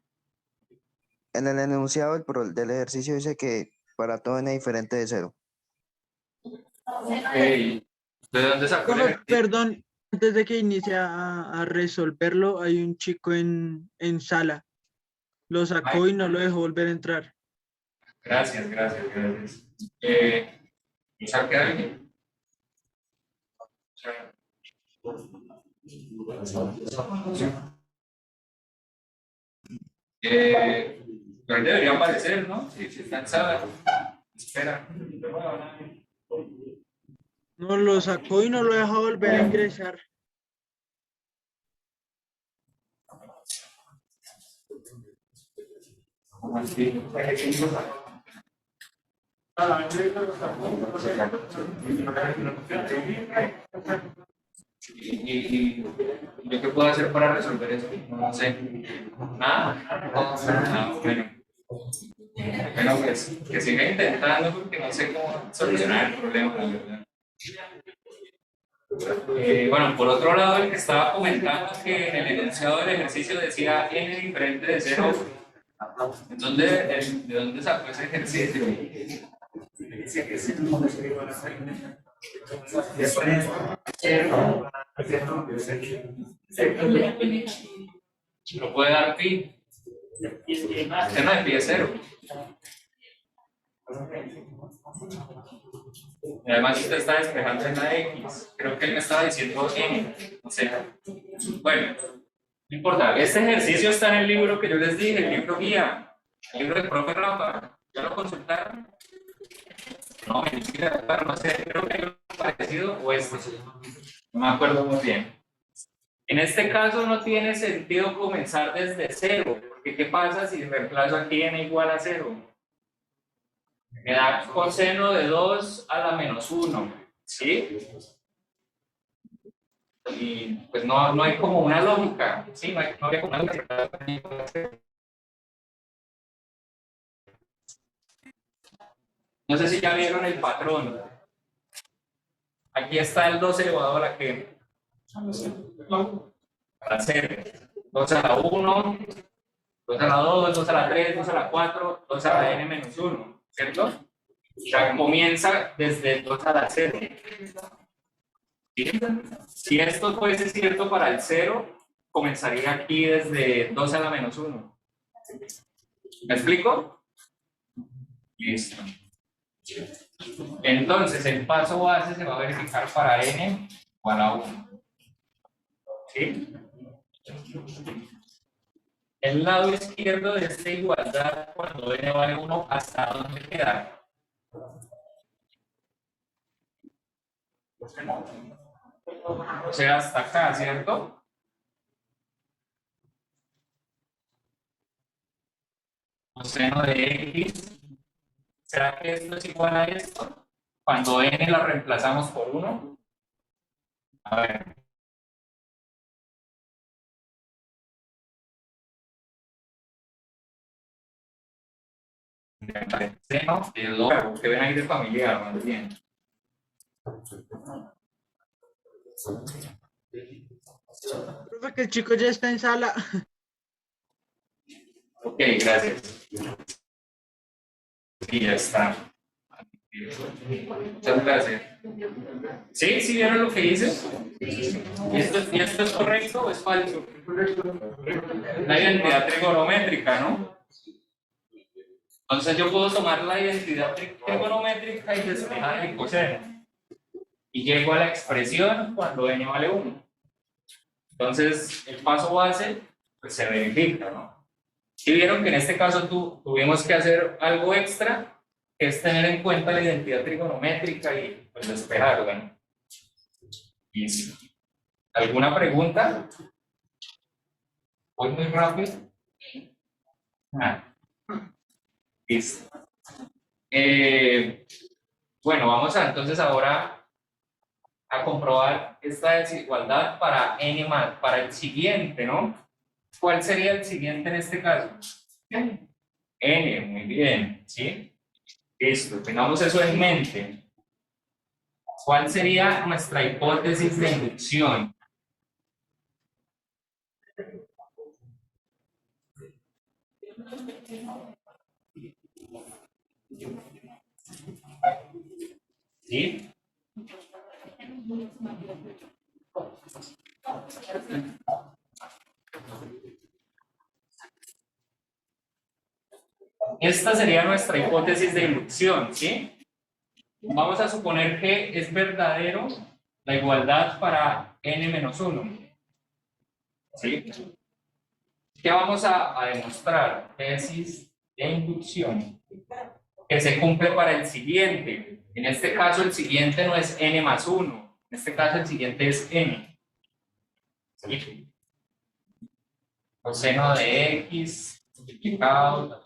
En el enunciado del ejercicio dice que para todo n diferente de 0. ¿De dónde sacó el ejercicio? Perdón, antes de que inicie a resolverlo, hay un chico en sala. Lo sacó y no lo dejó volver a entrar. Gracias. ¿Sabe alguien? Pero ahí debería aparecer, ¿no? Si está en sala. Espera. No lo sacó y no lo dejó volver a ingresar. Así. ¿Y yo qué puedo hacer para resolver eso? No sé. Nada. Bueno. Bueno, pues que siga intentando porque no sé cómo solucionar el problema, la verdad. Bueno, por otro lado, el que estaba comentando que en el enunciado del ejercicio decía n diferente de 0, entonces, ¿de dónde sacó ese ejercicio? Dice que si no se igual a 6. Después, 0, No puede dar pi. Este no es pi es 0. Y además usted está despejando en la X. Creo que él me estaba diciendo n. O sea, bueno, no importa. Este ejercicio está en el libro que yo les dije, el libro guía, el libro del profe Rafa. ¿Ya lo consultaron? No, mentira, claro, no sé, creo que es parecido o este. No me acuerdo muy bien. En este caso no tiene sentido comenzar desde 0, porque ¿qué pasa si reemplazo aquí n igual a 0? Me da coseno de 2 a la menos 1, ¿sí? Y pues no hay como una lógica, ¿sí? No hay como una lógica. No sé si ya vieron el patrón. Aquí está el 2 elevado a la que, a la 0. 2 a la 1, 2 a la 2, 2 a la 3, 2 a la 4, 2 a la n menos 1, ¿cierto? O sea, comienza desde 2 a la 0. ¿Sí? Si esto fuese cierto para el 0, comenzaría aquí desde 2 a la menos 1. ¿Me explico? Listo. Entonces, el paso base se va a verificar para n igual a 1. ¿Sí? El lado izquierdo de esta igualdad, cuando n vale 1, ¿hasta dónde queda? O sea, hasta acá, ¿cierto? Coseno de x. ¿Será que esto es igual a esto? Cuando n la reemplazamos por 1. A ver. Seno de 2, que ven ahí de familiar, más bien. Profe, que el chico ya está en sala. Ok, gracias. Y ya está. Muchas gracias. ¿Sí? ¿Sí vieron lo que hice? ¿Y esto es correcto o es falso? La identidad trigonométrica, ¿no? Entonces yo puedo tomar la identidad trigonométrica y despejar el coseno. Y llego a la expresión cuando n vale 1. Entonces, el paso base, pues se verifica, ¿no? Si vieron que en este caso tuvimos que hacer algo extra, que es tener en cuenta la identidad trigonométrica y pues despejarla, ¿no? Listo. ¿Alguna pregunta? ¿Voy muy rápido? Listo. Bueno, vamos a entonces ahora a comprobar esta desigualdad para n más, para el siguiente, ¿no? ¿Cuál sería el siguiente en este caso? N, muy bien, ¿sí? Listo, tengamos eso en mente. ¿Cuál sería nuestra hipótesis de inducción? ¿Sí? Esta sería nuestra hipótesis de inducción, ¿sí? Vamos a suponer que es verdadero la igualdad para n-1. ¿Sí? ¿Qué vamos a demostrar? Tesis de inducción. Que se cumple para el siguiente. En este caso, el siguiente no es n más 1. En este caso, el siguiente es n. ¿Sí? Coseno de x multiplicado,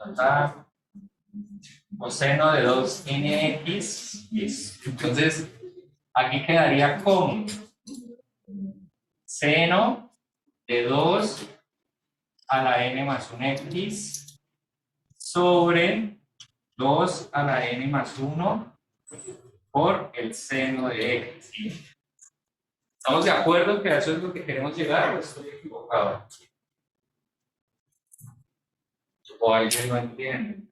coseno de 2nx. Listo. Entonces, aquí quedaría como seno de 2 a la n más 1x sobre 2 a la n más 1 por el seno de x. ¿Sí? ¿Estamos de acuerdo que a eso es lo que queremos llegar o estoy equivocado? ¿O alguien no entiende?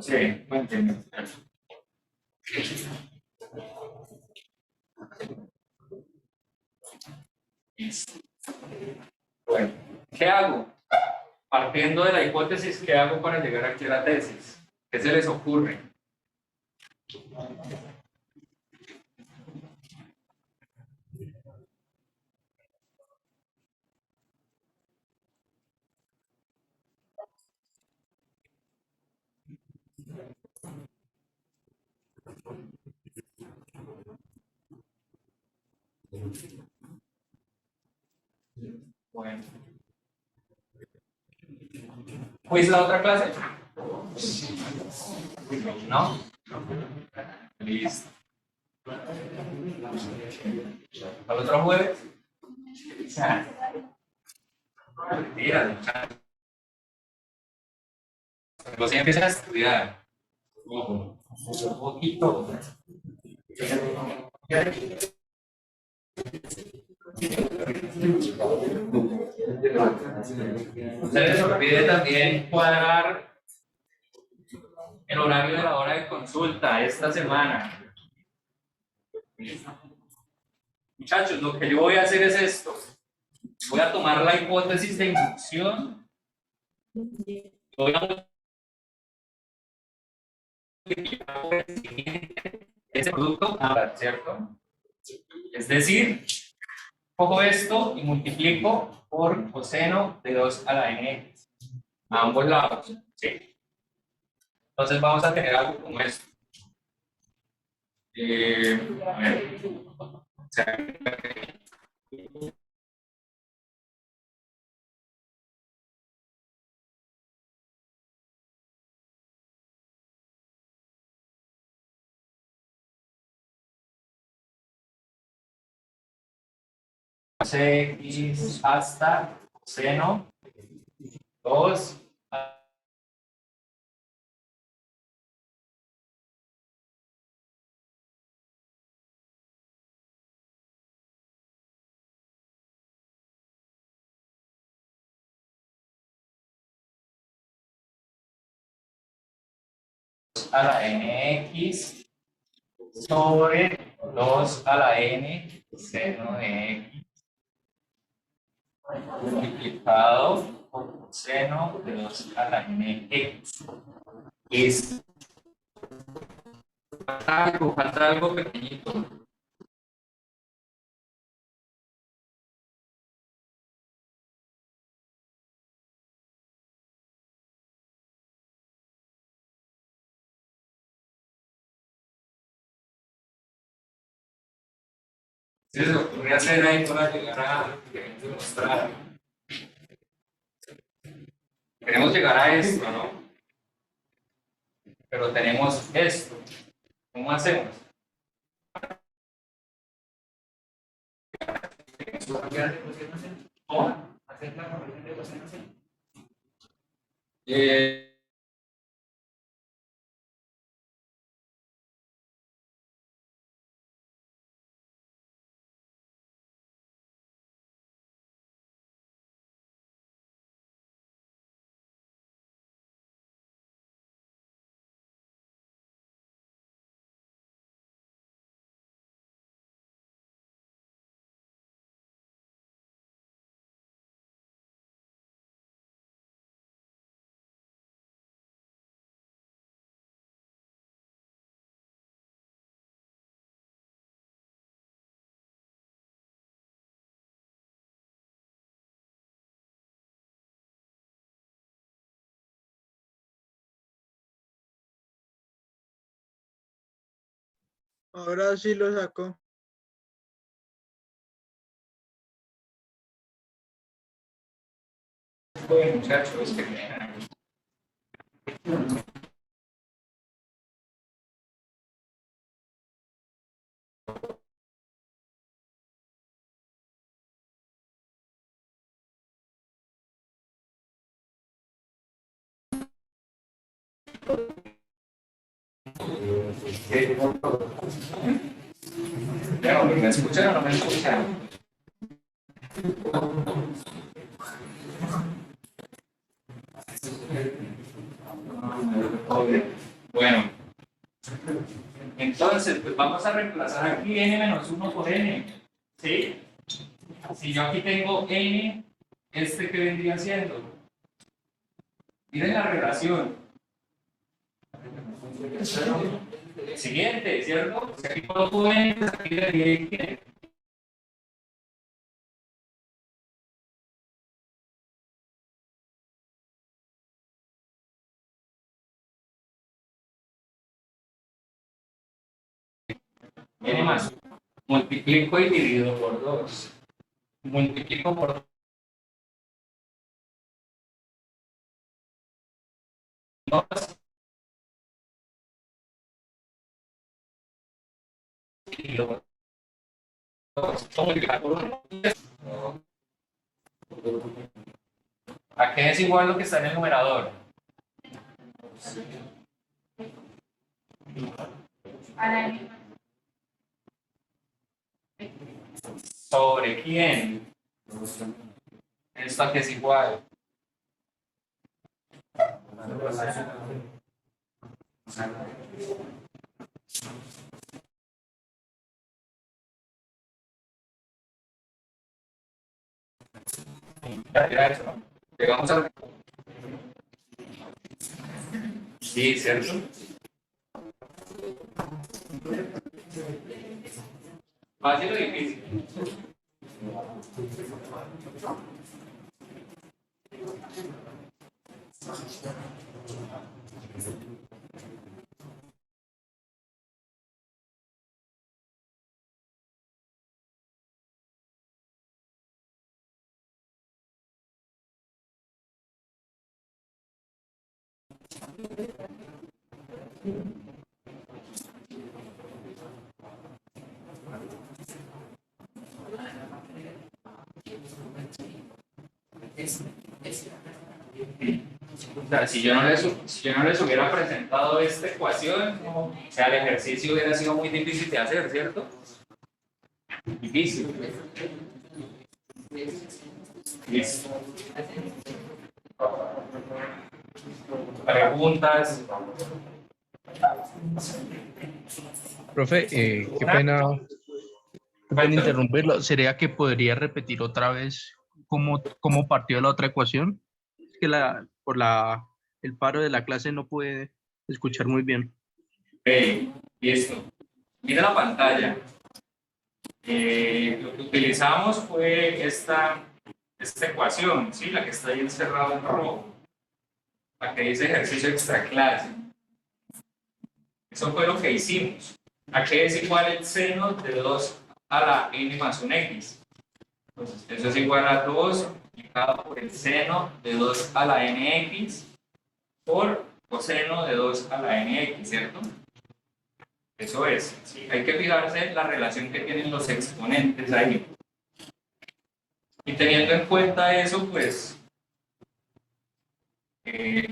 Sí, no entiendo. Bueno, ¿qué hago? Partiendo de la hipótesis, ¿qué hago para llegar aquí a la tesis? ¿Qué se les ocurre? Bueno, ¿fuiste la otra clase? ¿No? Listo. ¿Al otro jueves? Mentira, pero si empiezas a estudiar. Ojo, un poquito. No se les olvide también cuadrar el horario de la hora de consulta esta semana. Muchachos, lo que yo voy a hacer es esto. Voy a tomar la hipótesis de inducción. Voy a multiplicar por el siguiente, ese producto, ¿cierto? Es decir, cojo esto y multiplico por coseno de 2 a la n a ambos lados. ¿Sí? Entonces vamos a tener algo como esto. A ver. O sea, x hasta seno 2 a la nx sobre 2 a la n seno de x multiplicado por seno de 2 a la nx. Es falta algo pequeñito. ¿Qué se ocurre hacer ahí para llegar a demostrar? Queremos llegar a esto, ¿no? Pero tenemos esto. ¿Cómo hacemos? ¿Cómo? ¿Hacer la corrección de coseno? Ahora sí lo saco. Bueno, muchachos, qué pena. ¿Me escuchan o no me escuchan? Bueno, entonces, pues vamos a reemplazar aquí n-1 por n. ¿Sí? Si yo aquí tengo n, ¿este qué vendría siendo? Miren la relación. Siguiente, ¿cierto? Si aquí coloco n, pues aquí le diré quién. N más 1. Multiplico y divido por 2. Multiplico por 2 y luego 2. Multiplicar por 1. ¿A qué es igual lo que está en el numerador? Para mí. ¿Sobre quién? Esto a qué es igual. Era eso, ¿no? Llegamos a... Sí, ¿cierto? ¿Fácil o difícil? O sea, si yo no les hubiera presentado esta ecuación, o sea, el ejercicio hubiera sido muy difícil de hacer, ¿cierto? Difícil. Listo. Preguntas. Profe, qué pena interrumpirlo. ¿Sería que podría repetir otra vez cómo partió la otra ecuación? Es que el paro de la clase no puede escuchar muy bien. Listo. Mira la pantalla. Lo que utilizamos fue esta ecuación, ¿sí? La que está ahí encerrada en rojo. La que dice ejercicio extra clase. Eso fue lo que hicimos. ¿A qué es igual el seno de 2 a la n más 1x? Entonces, eso es igual a 2 multiplicado por el seno de 2 a la nx por coseno de 2 a la nx, ¿cierto? Eso es. ¿Sí? Hay que fijarse en la relación que tienen los exponentes ahí. Y teniendo en cuenta eso, pues,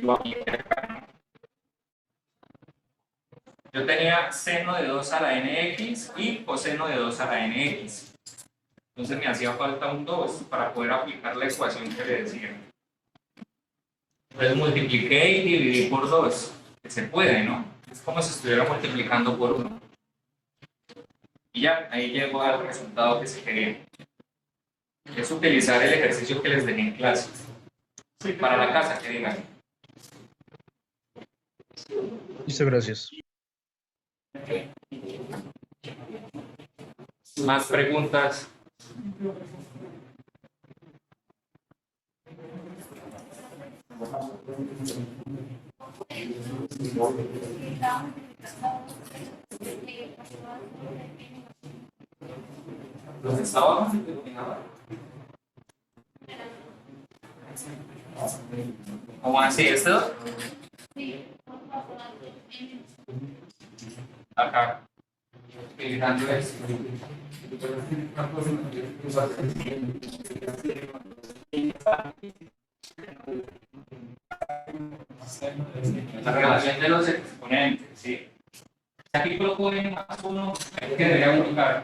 lo apliqué acá, ¿no? Yo tenía seno de 2 a la nx y coseno de 2 a la nx. Entonces me hacía falta un 2 para poder aplicar la ecuación que le decía. Entonces multipliqué y dividí por 2. Que se puede, ¿no? Es como si estuviera multiplicando por 1. Y ya, ahí llegó al resultado que se quería. Es utilizar el ejercicio que les dejé en clase. Para la casa, que digan. Listo, gracias. Más preguntas. Los de abajo se denominaban. ¿Cómo así esto? Sí. Acá. Utilizando esto. La relación de los exponentes, sí. Aquí coloco n más 1, que debería colocar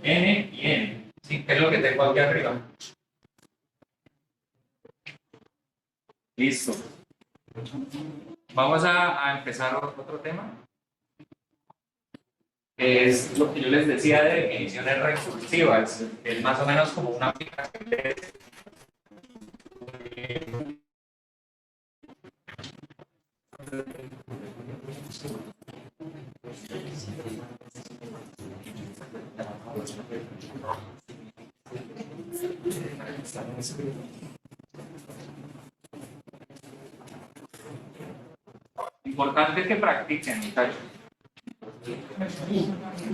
n y n, ¿sí? Que es lo que tengo aquí arriba. Listo. Vamos a empezar otro tema. Es lo que yo les decía de definiciones recursivas. Es más o menos como una aplicación de importante que practiquen, muchachos.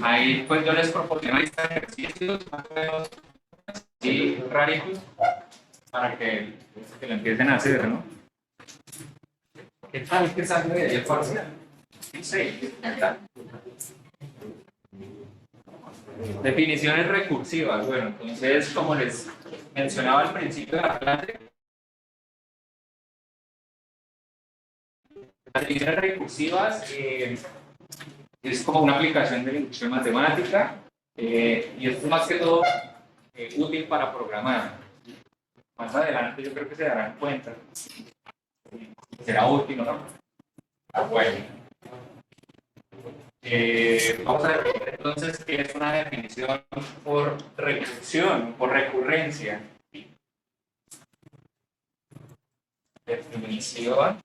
Ahí pues yo les proporciono ejercicios más o menos así raritos para que lo empiecen a hacer, ¿no? ¿Qué tal que sale de ahí el parcial? Sí, ¿verdad? Definiciones recursivas. Bueno, entonces, como les mencionaba al principio de la clase, las definiciones recursivas es como una aplicación de la inducción matemática y esto es más que todo útil para programar. Más adelante yo creo que se darán cuenta. Será útil, ¿no? Bueno. Vamos a ver entonces qué es una definición por recursión, por recurrencia. Definición.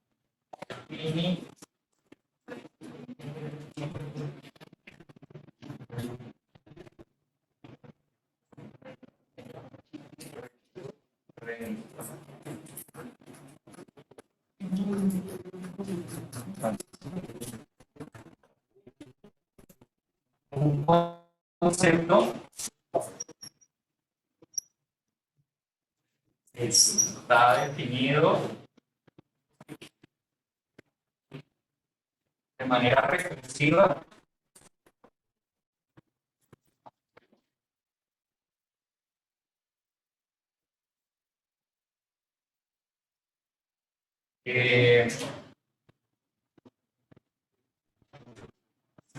Un concepto está definido de manera recursiva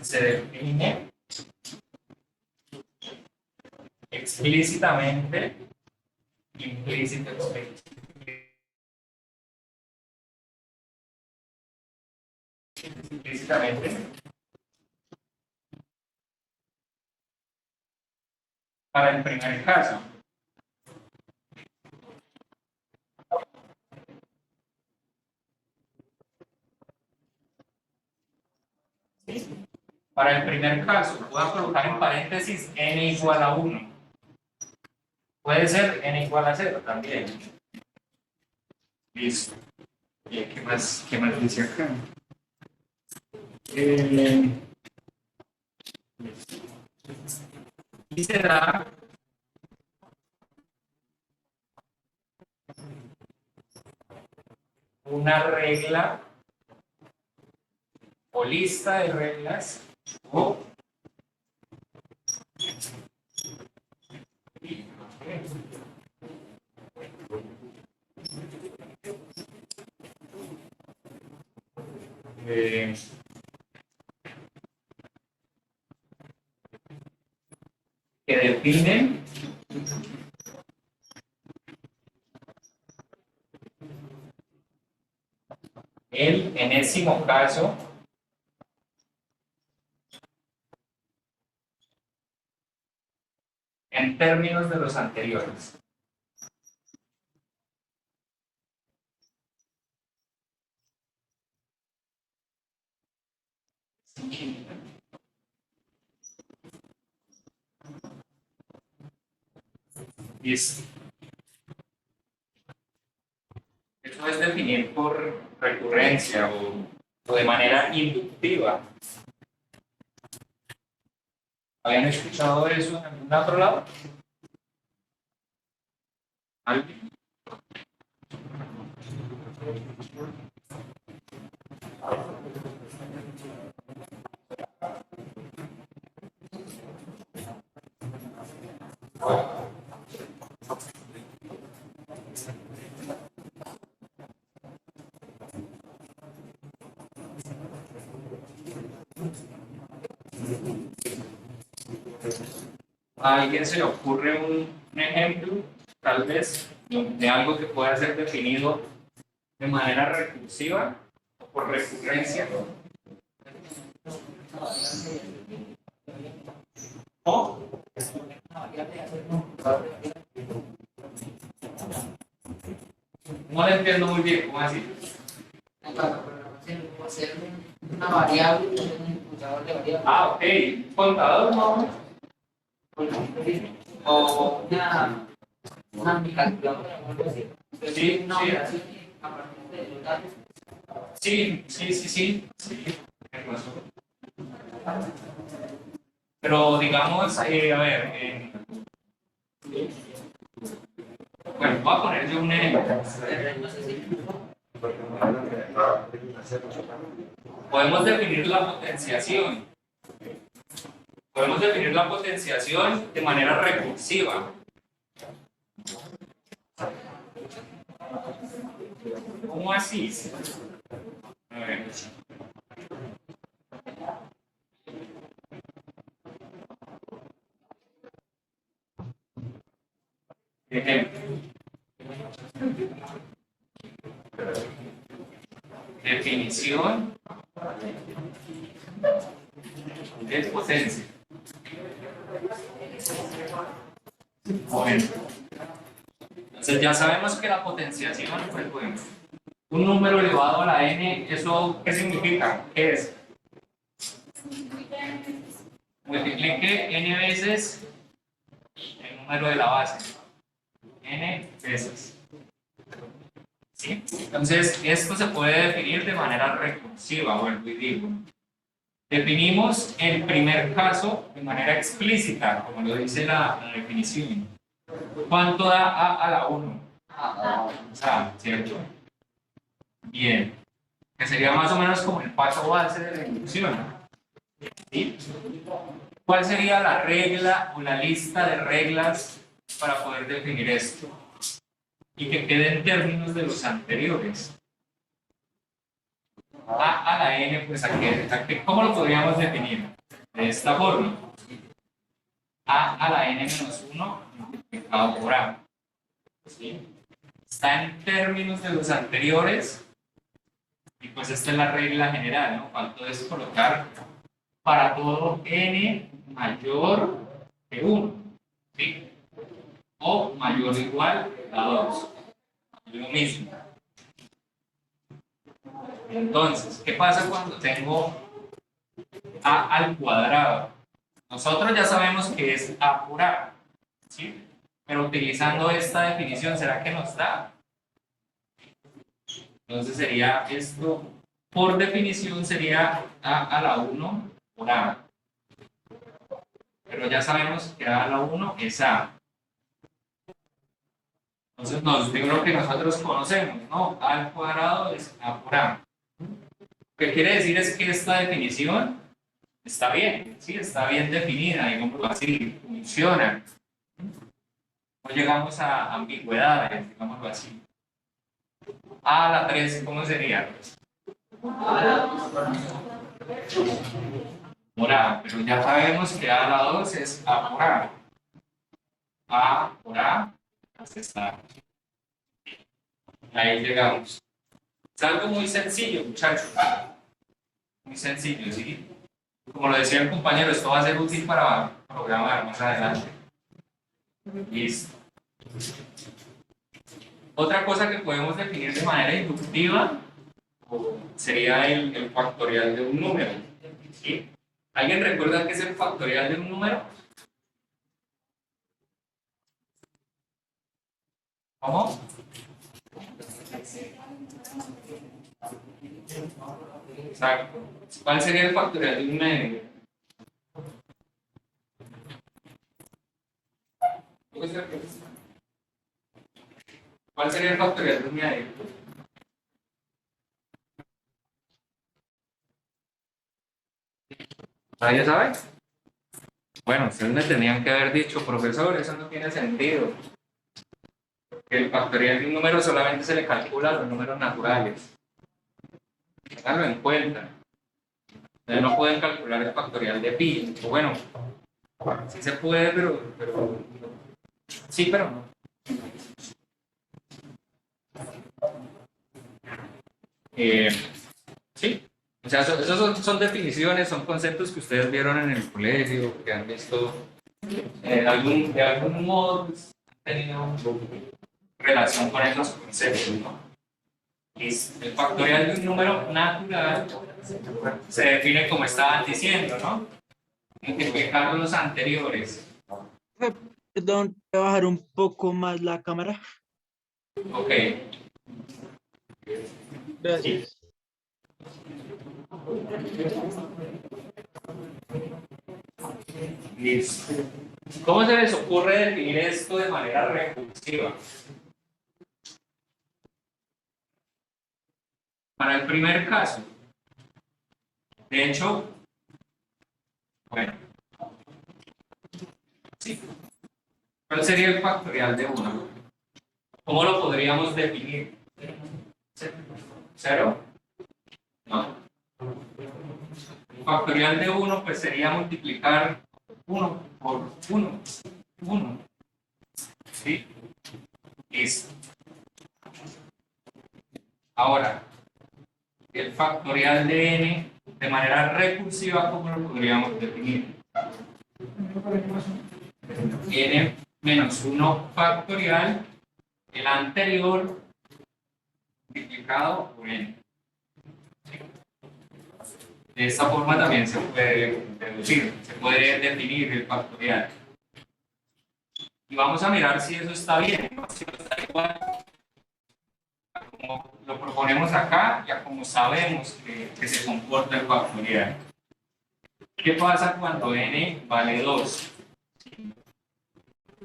se define explícitamente, implícitamente para el primer caso. Para el primer caso, voy a colocar en paréntesis n igual a 1. Puede ser n igual a 0 también. Listo. ¿Y qué más dice acá? Y se da una regla o lista de reglas o que definen el enésimo caso en términos de los anteriores. Listo. Eso es definir por recurrencia o de manera inductiva. ¿Habían escuchado eso en algún otro lado? ¿Alguien? ¿A alguien se le ocurre un ejemplo, tal vez, de algo que pueda ser definido de manera recursiva o por recurrencia? ¿O? No lo entiendo muy bien, ¿cómo así? Hacer una variable, un impulsador de variable. Ah, ok, contador, ¿no? O una calculadora o algo así. Sí, Una sí. operación a partir de los datos. Sí. Tienes razón. Pero digamos, a ver, bueno, voy a poner yo un ejemplo. Podemos definir la potenciación. Podemos definir la potenciación de manera recursiva. ¿Cómo así? A ver. Ejemplo. Definición de potencia. Bueno, entonces ya sabemos que la potenciación, pues bueno, un número elevado a la n, ¿eso qué significa? ¿Qué es? Multiplique n veces el número de la base. N veces. ¿Sí? Entonces, esto se puede definir de manera recursiva, vuelvo y digo. Definimos el primer caso de manera explícita, como lo dice la definición. ¿Cuánto da a la 1? ¿Cierto? Bien. Que sería más o menos como el paso base de la inducción. ¿Sí? ¿Cuál sería la regla o la lista de reglas para poder definir esto? Y que quede en términos de los anteriores. A la n, pues ¿cómo lo podríamos definir? De esta forma. A la n menos 1 multiplicado por a. ¿Sí? Está en términos de los anteriores. Y pues esta es la regla general, ¿no? Falta es colocar para todo n mayor que 1. ¿Sí? O mayor o igual a 2. Lo mismo. Entonces, ¿qué pasa cuando tengo a al cuadrado? Nosotros ya sabemos que es a por a, ¿sí? Pero utilizando esta definición, ¿será que nos da? Entonces sería esto, por definición, sería a la 1 por a. Pero ya sabemos que a la 1 es a. Entonces nos digo lo que nosotros conocemos, ¿no? A al cuadrado es a por a. Lo que quiere decir es que esta definición está bien, ¿sí? Está bien definida, digámoslo así, funciona. No llegamos a ambigüedades, digámoslo así. A la 3, ¿cómo sería? Por a, pero ya sabemos que a la 2 es a por a. A por a, pues está. Ahí llegamos. Es algo muy sencillo, muchachos. Muy sencillo, ¿sí? Como lo decía el compañero, esto va a ser útil para programar más adelante. Listo. Otra cosa que podemos definir de manera inductiva sería el factorial de un número. ¿Sí? ¿Alguien recuerda qué es el factorial de un número? ¿Cómo? Exacto. ¿Cuál sería el factorial de un medio? puede ser que ¿cuál sería el factorial de un medio? ¿Nadie sabe? Bueno, ustedes me tenían que haber dicho, profesor, eso no tiene sentido. Que el factorial de un número solamente se le calcula a los números naturales. Ténganlo en cuenta. Ustedes no pueden calcular el factorial de pi. O bueno, sí se puede, pero sí, pero no. Sí, o sea, esos son definiciones, son conceptos que ustedes vieron en el colegio, que han visto de algún modo pues, han tenido relación con esos conceptos, ¿no? El factorial de un número natural se define como estaban diciendo, ¿no? Multiplicar los anteriores. Perdón, voy a bajar un poco más la cámara. Ok. Gracias. Listo. ¿Cómo se les ocurre definir esto de manera recursiva? Para el primer caso, de hecho, bueno, sí. ¿Cuál sería el factorial de 1? ¿Cómo lo podríamos definir? ¿Cero? No. El factorial de 1 pues sería multiplicar 1 por 1. 1. ¿Sí? Listo. Ahora, el factorial de n de manera recursiva, ¿cómo lo podríamos definir? N menos 1 factorial, el anterior multiplicado por n. De esta forma también se puede deducir, se puede definir el factorial. Y vamos a mirar si eso está bien, ¿no? Si está igual como lo proponemos acá, ya como sabemos que se comporta el factorial. ¿Qué pasa cuando n vale 2?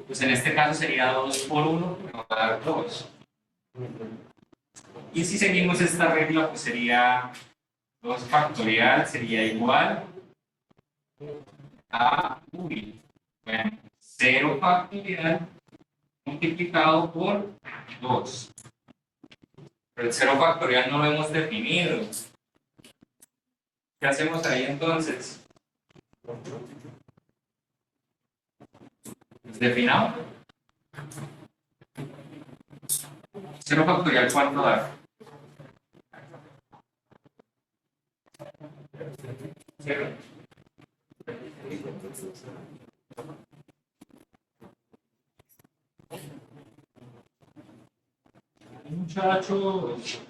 Pues en este caso sería 2 por 1, que nos va a dar 2. Y si seguimos esta regla, pues sería 2 factorial sería igual a uy, bueno, 0 factorial multiplicado por 2. Pero el 0 factorial no lo hemos definido. ¿Qué hacemos ahí entonces? ¿Definamos? 0 factorial, ¿cuánto da? 0. Muchachos.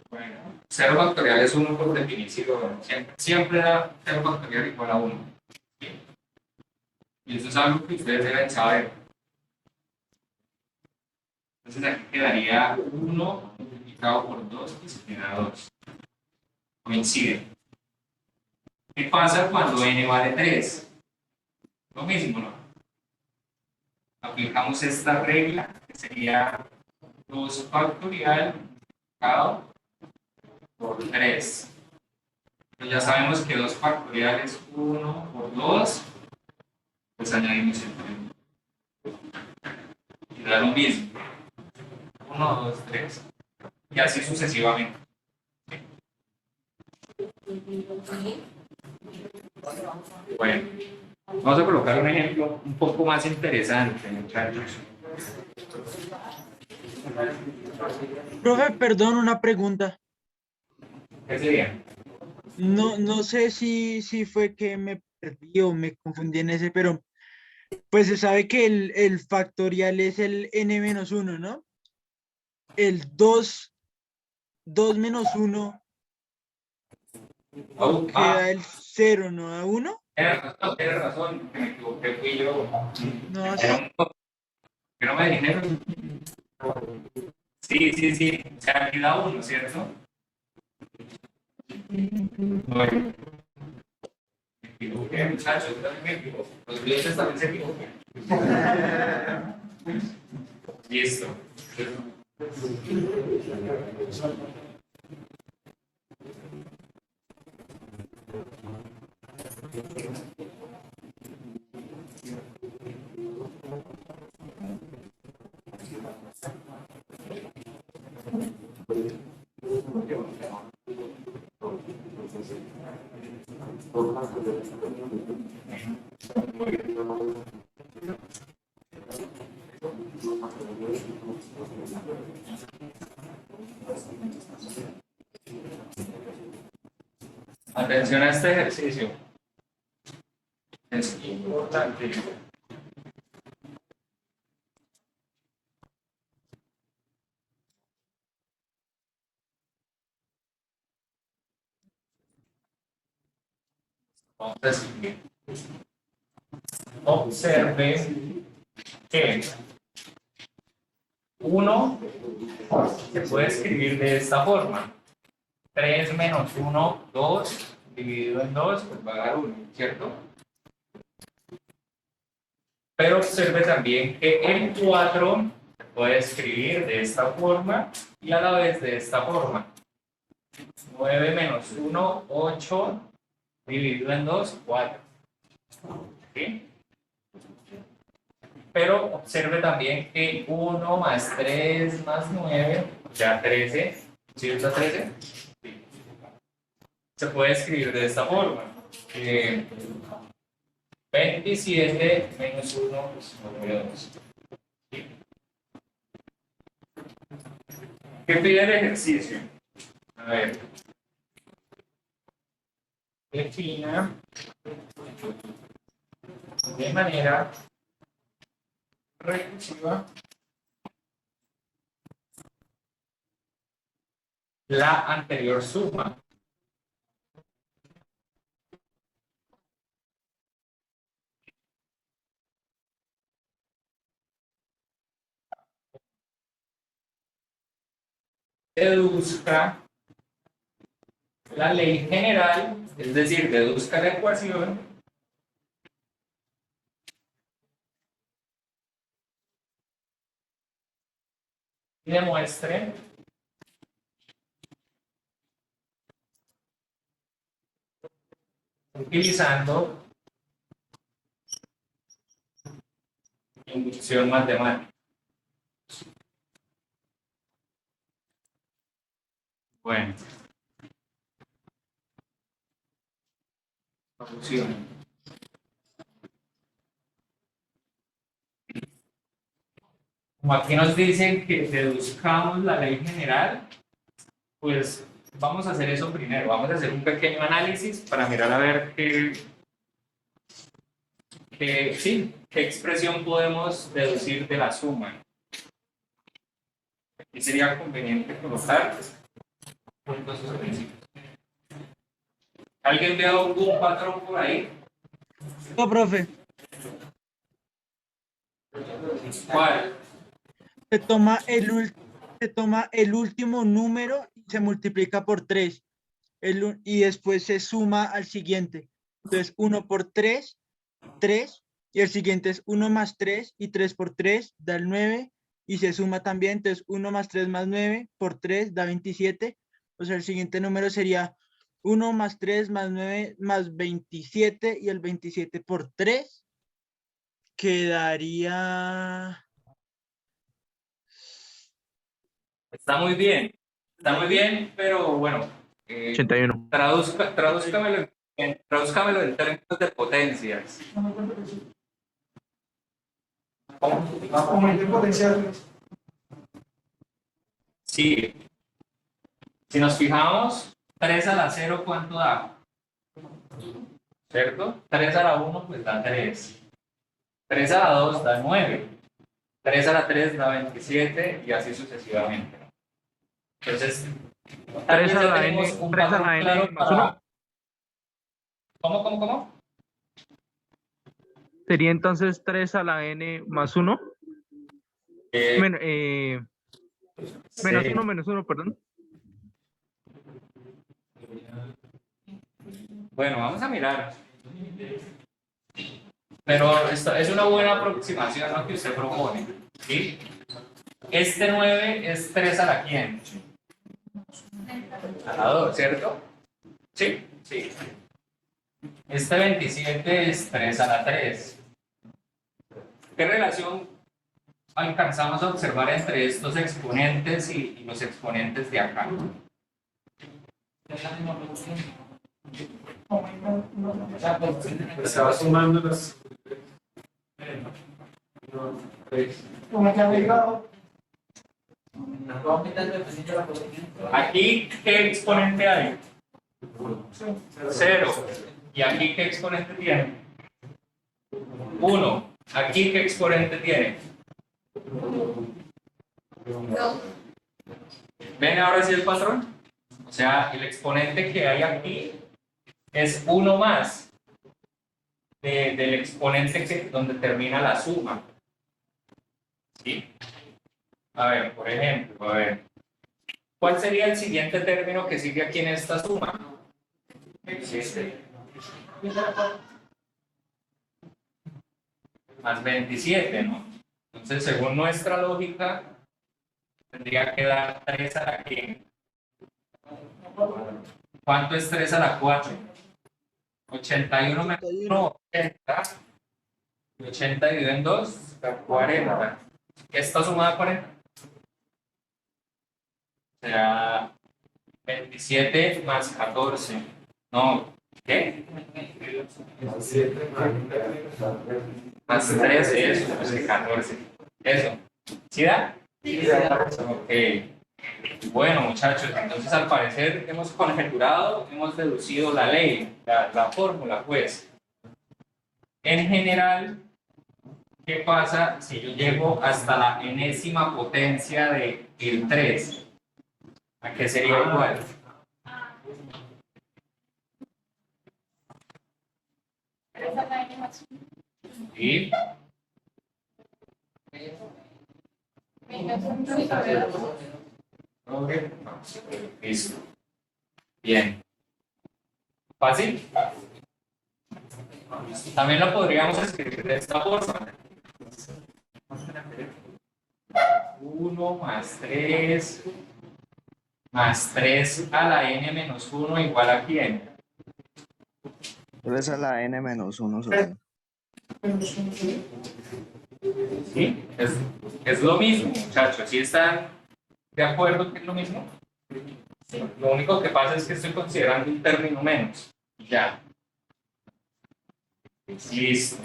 Bueno, 0 factorial es 1 por definición. Siempre da 0 factorial igual a 1. Y eso es algo que ustedes deben saber. Entonces aquí quedaría 1 multiplicado por 2 y se queda 2. Coincide. ¿Qué pasa cuando n vale 3? Lo mismo, ¿no? Aplicamos esta regla, que sería 2 factorial multiplicado por 3. Pero ya sabemos que 2 factorial es 1 por 2, pues añadimos el 3. Y da lo mismo. 1, 2, 3. Y así sucesivamente. Bueno, vamos a colocar un ejemplo un poco más interesante, muchachos. Profe, perdón, una pregunta. ¿Qué sería? No sé si fue que me perdí o me confundí en ese, pero pues se sabe que el factorial es el n-1, ¿no? El 2 menos 1 queda el 0, ¿no? ¿A 1? Tienes razón, que me equivoqué, fui yo. No, Que no me dijeron. Sí. O sea, aquí da 1, ¿cierto? Bueno. Me equivoqué, muchachos, yo también me equivoqué. Los clientes también se equivocan. Listo. Atención a este ejercicio. Es importante. Vamos a seguir. Observe que 1 se puede escribir de esta forma. 3 menos 1, 2, dividido en 2, pues va a dar 1, ¿cierto? Pero observe también que el 4 se puede escribir de esta forma y a la vez de esta forma. 9 menos 1, 8, dividido en 2, 4. ¿Sí? Pero observe también que 1 más 3 más 9, ya 13, ¿sí es la 13? Sí. Se puede escribir de esta forma. 27 menos 1 es 2. ¿Sí? ¿Qué pide el ejercicio? A ver. Defina de manera recursiva la anterior suma. Deduzca la ley general, es decir, deduzca la ecuación y demuestre utilizando inducción matemática. Bueno. Solución. Como aquí nos dicen que deduzcamos la ley general, pues vamos a hacer eso primero. Vamos a hacer un pequeño análisis para mirar a ver qué expresión podemos deducir de la suma. Aquí sería conveniente colocar puntos suspensivos. ¿Alguien ve algún patrón por ahí? No, profe, ¿Cuál? se toma el último número y se multiplica por 3. Y después se suma al siguiente. Entonces, 1 por 3, 3. Y el siguiente es 1 más 3 y 3 por 3 da el 9. Y se suma también. Entonces, 1 más 3 más 9 por 3 da 27. O sea, el siguiente número sería 1 más 3 más 9 más 27. Y el 27 por 3 quedaría... Está muy bien, pero bueno, 81. tradúzcamelo en términos de potencias. Aumentar potencial. Sí. Si nos fijamos, 3 a la 0, ¿cuánto da? ¿Cierto? 3 a la 1, pues da 3. 3 a la 2 da 9. 3 a la 3 da 27 y así sucesivamente. Entonces, tal 3 vez a ya la tenemos n, un 3 a patrón la n claro más para- 1. ¿Cómo? Sería entonces 3 a la n más 1. Menos Sí. 1, perdón. Bueno, vamos a mirar. Pero esta es una buena aproximación lo que usted propone, ¿sí? Este 9 es 3 a la quién? A la 2, ¿cierto? Sí, sí. Este 27 es 3 a la 3. ¿Qué relación alcanzamos a observar entre estos exponentes y los exponentes de acá? Estaba sumando las. Aquí, ¿qué exponente hay? 0. ¿Y aquí qué exponente tiene? 1. ¿Aquí qué exponente tiene? No. ¿Ven ahora sí el patrón? O sea, el exponente que hay aquí es 1 más del exponente donde termina la suma. ¿Sí? A ver, por ejemplo, a ver. ¿Cuál sería el siguiente término que sigue aquí en esta suma? Más 27, ¿no? Entonces, según nuestra lógica, tendría que dar 3 a la ¿qué? ¿Cuánto es 3 a la 4? 81 menos 1, 80. Y 80 dividido en 2, da 40. ¿Qué está sumada a 40? O sea, 27 más 14. No, ¿qué? Más 13, eso, pues que 14. Eso. ¿Sí da? Sí. Ok. Bueno, muchachos, entonces al parecer hemos conjeturado, hemos deducido la ley, la fórmula, pues. En general, ¿qué pasa si yo llego hasta la enésima potencia de el 3? ¿A qué sería igual? ¿Y? Ok. Listo. Bien. ¿Fácil? También lo podríamos escribir de esta forma. 1 más 3 más 3 a la n menos 1 igual a ¿quién? 3 a la n menos 1 sobre. ¿Sí? Es lo mismo, muchachos. ¿Sí están de acuerdo que es lo mismo? Lo único que pasa es que estoy considerando un término menos. Ya. Listo.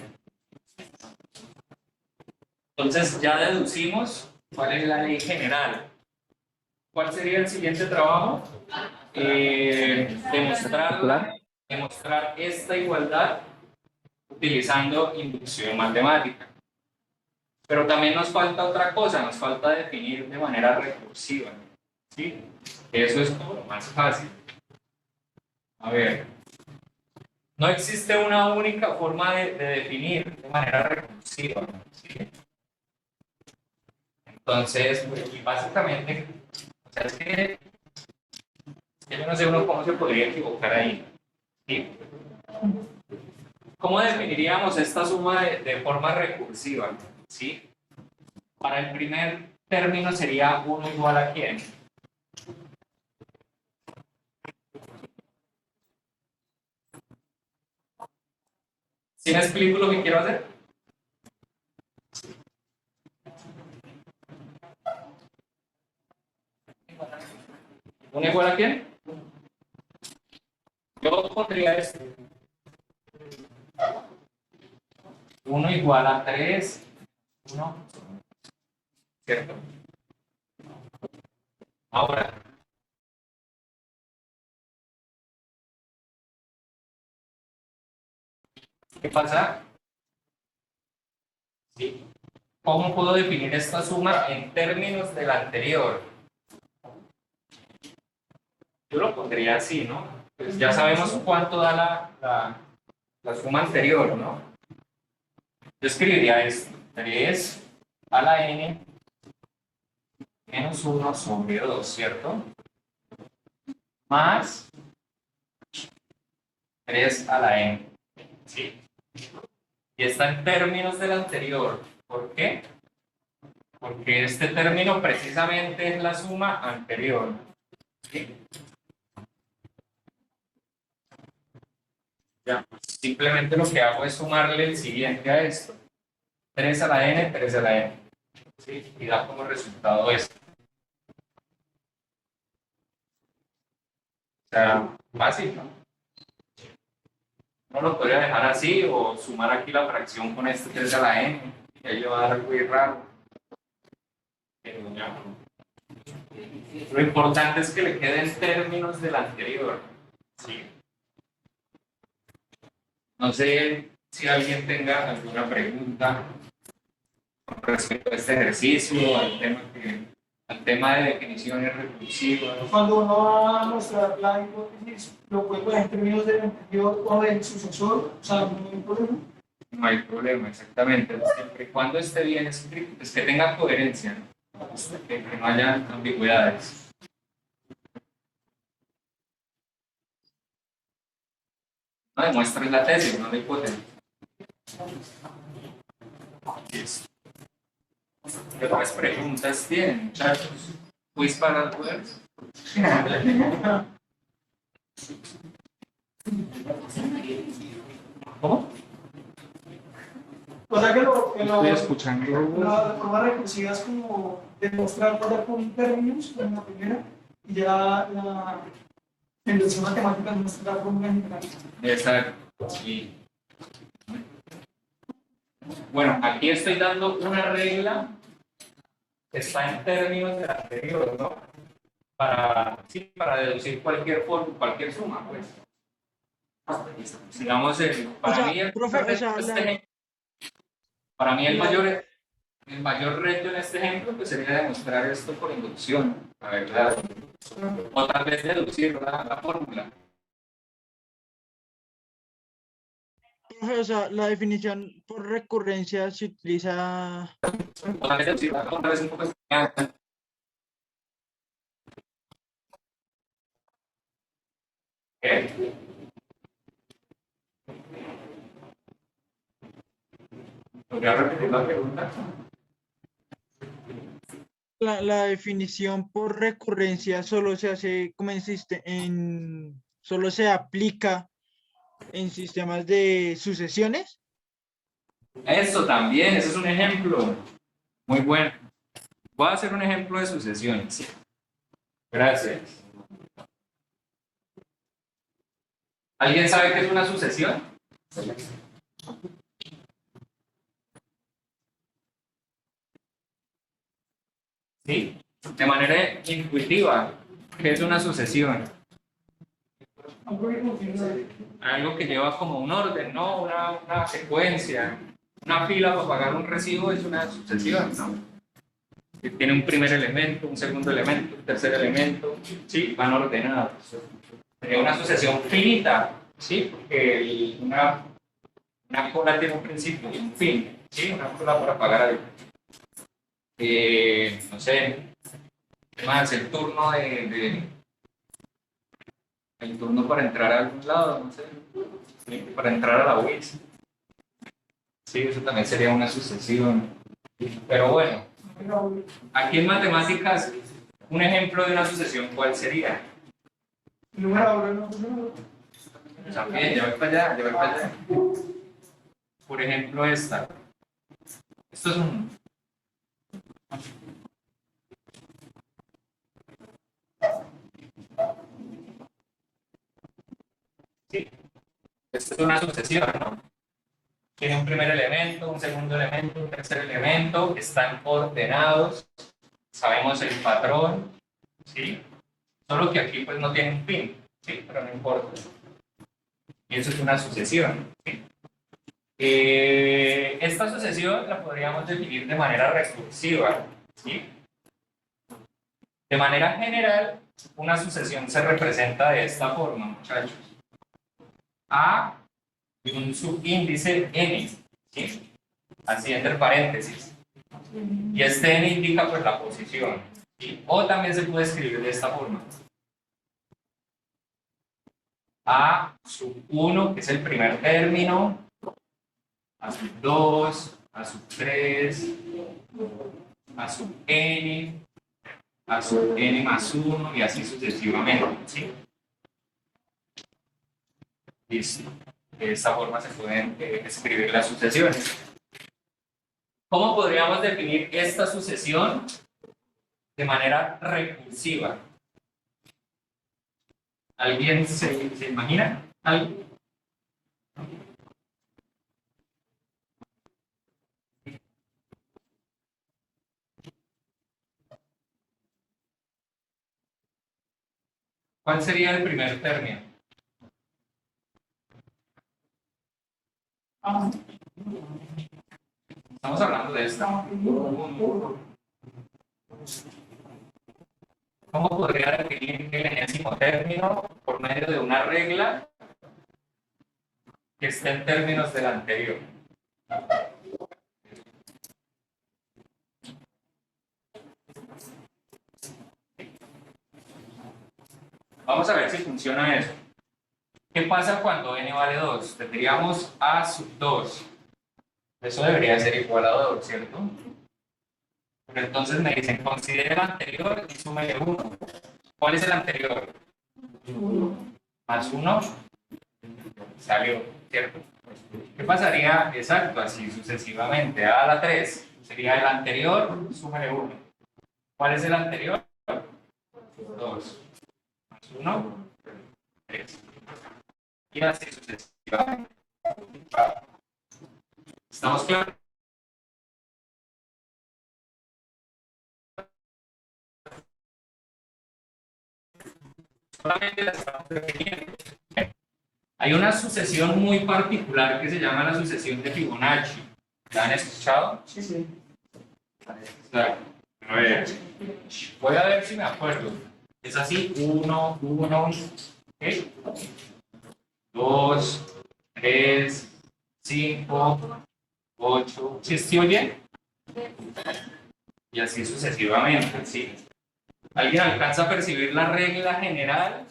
Entonces ya deducimos cuál es la ley general. ¿Cuál sería el siguiente trabajo? Demostrar esta igualdad utilizando inducción matemática. Pero también nos falta otra cosa, nos falta definir de manera recursiva. ¿Sí? Eso es como lo más fácil. A ver, no existe una única forma de definir de manera recursiva. ¿Sí? Entonces, pues, básicamente, o sea, es que yo no sé uno cómo se podría equivocar ahí. ¿Sí? ¿Cómo definiríamos esta suma de forma recursiva? ¿Sí? Para el primer término sería 1 igual a ¿quién? ¿Sí me explico lo que quiero hacer? ¿1 igual a quién? Yo pondría esto. 1 igual a 3. 1. ¿Cierto? Ahora. ¿Qué pasa? ¿Sí? ¿Cómo puedo definir esta suma en términos de la anterior? Yo lo pondría así, ¿no? Pues ya sabemos cuánto da la suma anterior, ¿no? Yo escribiría esto, 3 a la n menos 1 sobre 2, ¿cierto? Más 3 a la n, ¿sí? y está en términos del anterior. ¿Por qué? Porque este término precisamente es la suma anterior. ¿Sí? Ya, simplemente lo que hago es sumarle el siguiente a esto. 3 a la n, 3 a la n. ¿Sí? Y da como resultado esto. O sea, fácil, ¿no? No lo podría dejar así o sumar aquí la fracción con este 3 a la n. Y ahí le va a dar algo muy raro. Pero ya. Lo importante es que le quede en términos del anterior. ¿Sí? No sé si alguien tenga alguna pregunta con respecto a este ejercicio, al tema de definiciones recursivas. Cuando uno va a mostrar la hipótesis, lo puede poner en términos del anterior o del sucesor, o sea, no hay problema. No hay problema, exactamente. Siempre y cuando esté bien escrito, pues que tenga coherencia, ¿no? Que no haya ambigüedades. No demuestres la tesis, no la hipótesis. Listo. ¿Qué otras preguntas tienen, muchachos? ¿Quiz para el jueves? ¿Cómo? O sea que Estoy escuchando. la forma recursiva es como demostrar todo con términos en la primera y ya la inducción matemática es mostrar la fórmula general. Exacto. Sí. Bueno, aquí estoy dando una regla que está en términos del anterior, ¿no? Para deducir cualquier forma, cualquier suma, pues. Digamos, para O sea, mí, profe, o sea, para mí el mayor reto en este ejemplo pues, sería demostrar esto por inducción, la verdad. O tal vez deducir la fórmula. profe, o sea, la definición por recurrencia se utiliza. O tal vez deducir la fórmula es un poco extraña. ¿Qué? ¿Voy a repetir la pregunta? La definición por recurrencia solo se hace, como solo se aplica en sistemas de sucesiones. Eso también, ese es un ejemplo muy bueno. Voy a hacer un ejemplo de sucesiones. Gracias. ¿Alguien sabe qué es una sucesión? ¿Sí? De manera intuitiva, ¿qué es una sucesión? Algo que lleva como un orden, ¿no? Una secuencia. Una fila para pagar un recibo es una sucesión, ¿no? Que tiene un primer elemento, un segundo elemento, un tercer elemento, ¿sí? Van ordenados. Una sucesión finita, ¿sí? Porque una cola tiene un principio y un fin, ¿sí? Una cola para pagar algo. No sé, más el turno el turno para entrar a algún lado, no sé, para entrar a la UIS. Sí, eso también sería una sucesión. Pero bueno, aquí en matemáticas, un ejemplo de una sucesión, ¿cuál sería? También, ya voy para allá, ya voy para allá. Por ejemplo, esta. Esto es un... Sí, esto es una sucesión, ¿no? Tiene un primer elemento, un segundo elemento, un tercer elemento, están ordenados, sabemos el patrón, ¿sí? Solo que aquí pues no tiene un fin, ¿sí? Pero no importa. Y eso es una sucesión, ¿sí? Esta sucesión la podríamos definir de manera recursiva, ¿sí? De manera general, una sucesión se representa de esta forma, muchachos. A y un subíndice n, ¿sí? Así entre paréntesis. Y este n indica pues la posición, ¿sí? O también se puede escribir de esta forma. A sub 1, que es el primer término, a sub 2, a sub 3, a sub n, a sub n más 1 y así sucesivamente, ¿sí? Listo. De esta forma se pueden escribir las sucesiones. ¿Cómo podríamos definir esta sucesión de manera recursiva? ¿Alguien se imagina? ¿Alguien? ¿Cuál sería el primer término? Estamos hablando de esta. ¿Cómo podría definir el enésimo término por medio de una regla que esté en términos del anterior? Vamos a ver si funciona eso. ¿Qué pasa cuando n vale 2? Tendríamos a sub 2. Eso debería ser igual a 2, ¿cierto? Pero entonces me dicen, considere el anterior y súmele 1. ¿Cuál es el anterior? Más 1. Salió, ¿cierto? ¿Qué pasaría? Exacto, así sucesivamente. A la 3 sería el anterior, súmele 1. ¿Cuál es el anterior? 2. Más 1, 3. Y así sucesivamente. ¿Estamos claros? Solamente las estamos definiendo. Hay una sucesión muy particular que se llama la sucesión de Fibonacci. ¿La han escuchado? Sí, sí. A ver, voy a ver si me acuerdo. Es así, 1, 1, 2, 3, 5, 8. ¿Sí estoy bien? Y así sucesivamente, ¿sí? ¿Alguien alcanza a percibir la regla general?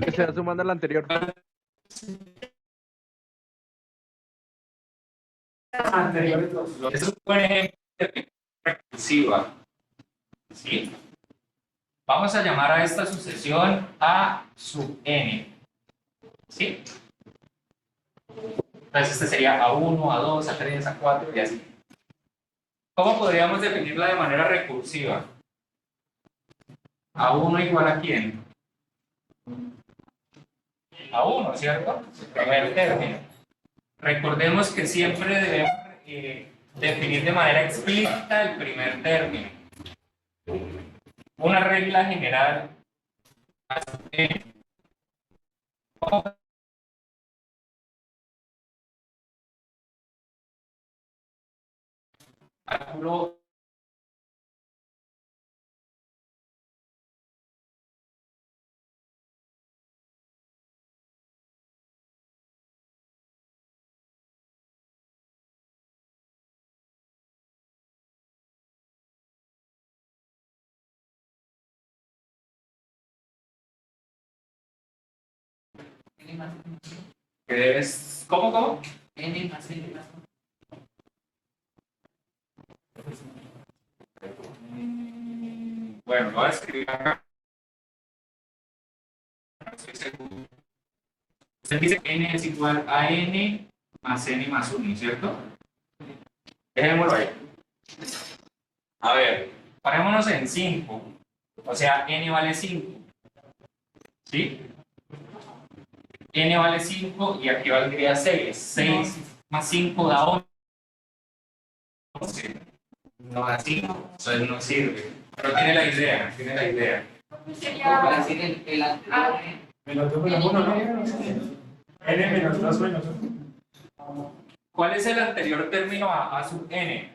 Que se va sumando al anterior. Anteriores dos. Eso es un ejemplo de recursiva. ¿Sí? Vamos a llamar a esta sucesión A sub n. ¿Sí? Entonces este sería A1, A2, A3, A4 y así. ¿Cómo podríamos definirla de manera recursiva? A1 igual a quién? A1, ¿cierto? Primer término. Recordemos que siempre debemos definir de manera explícita el primer término. Una regla general cálculo que debes. ¿Cómo? N más N más Bueno, lo voy a escribir acá. No estoy seguro. Usted dice que n es igual a n más n más 1, ¿cierto? Dejémoslo ahí. A ver, parémonos en 5. O sea, n vale 5. ¿Sí? N vale 5 y aquí valdría 6. 6 más 5 da 11. No da 5. Entonces no sirve. Pero tiene la idea, ¿Cómo para sería? decir el anterior. Menos 2 menos 1, ¿no? N menos 2 menos 1. ¿Cuál es el anterior término a sub n?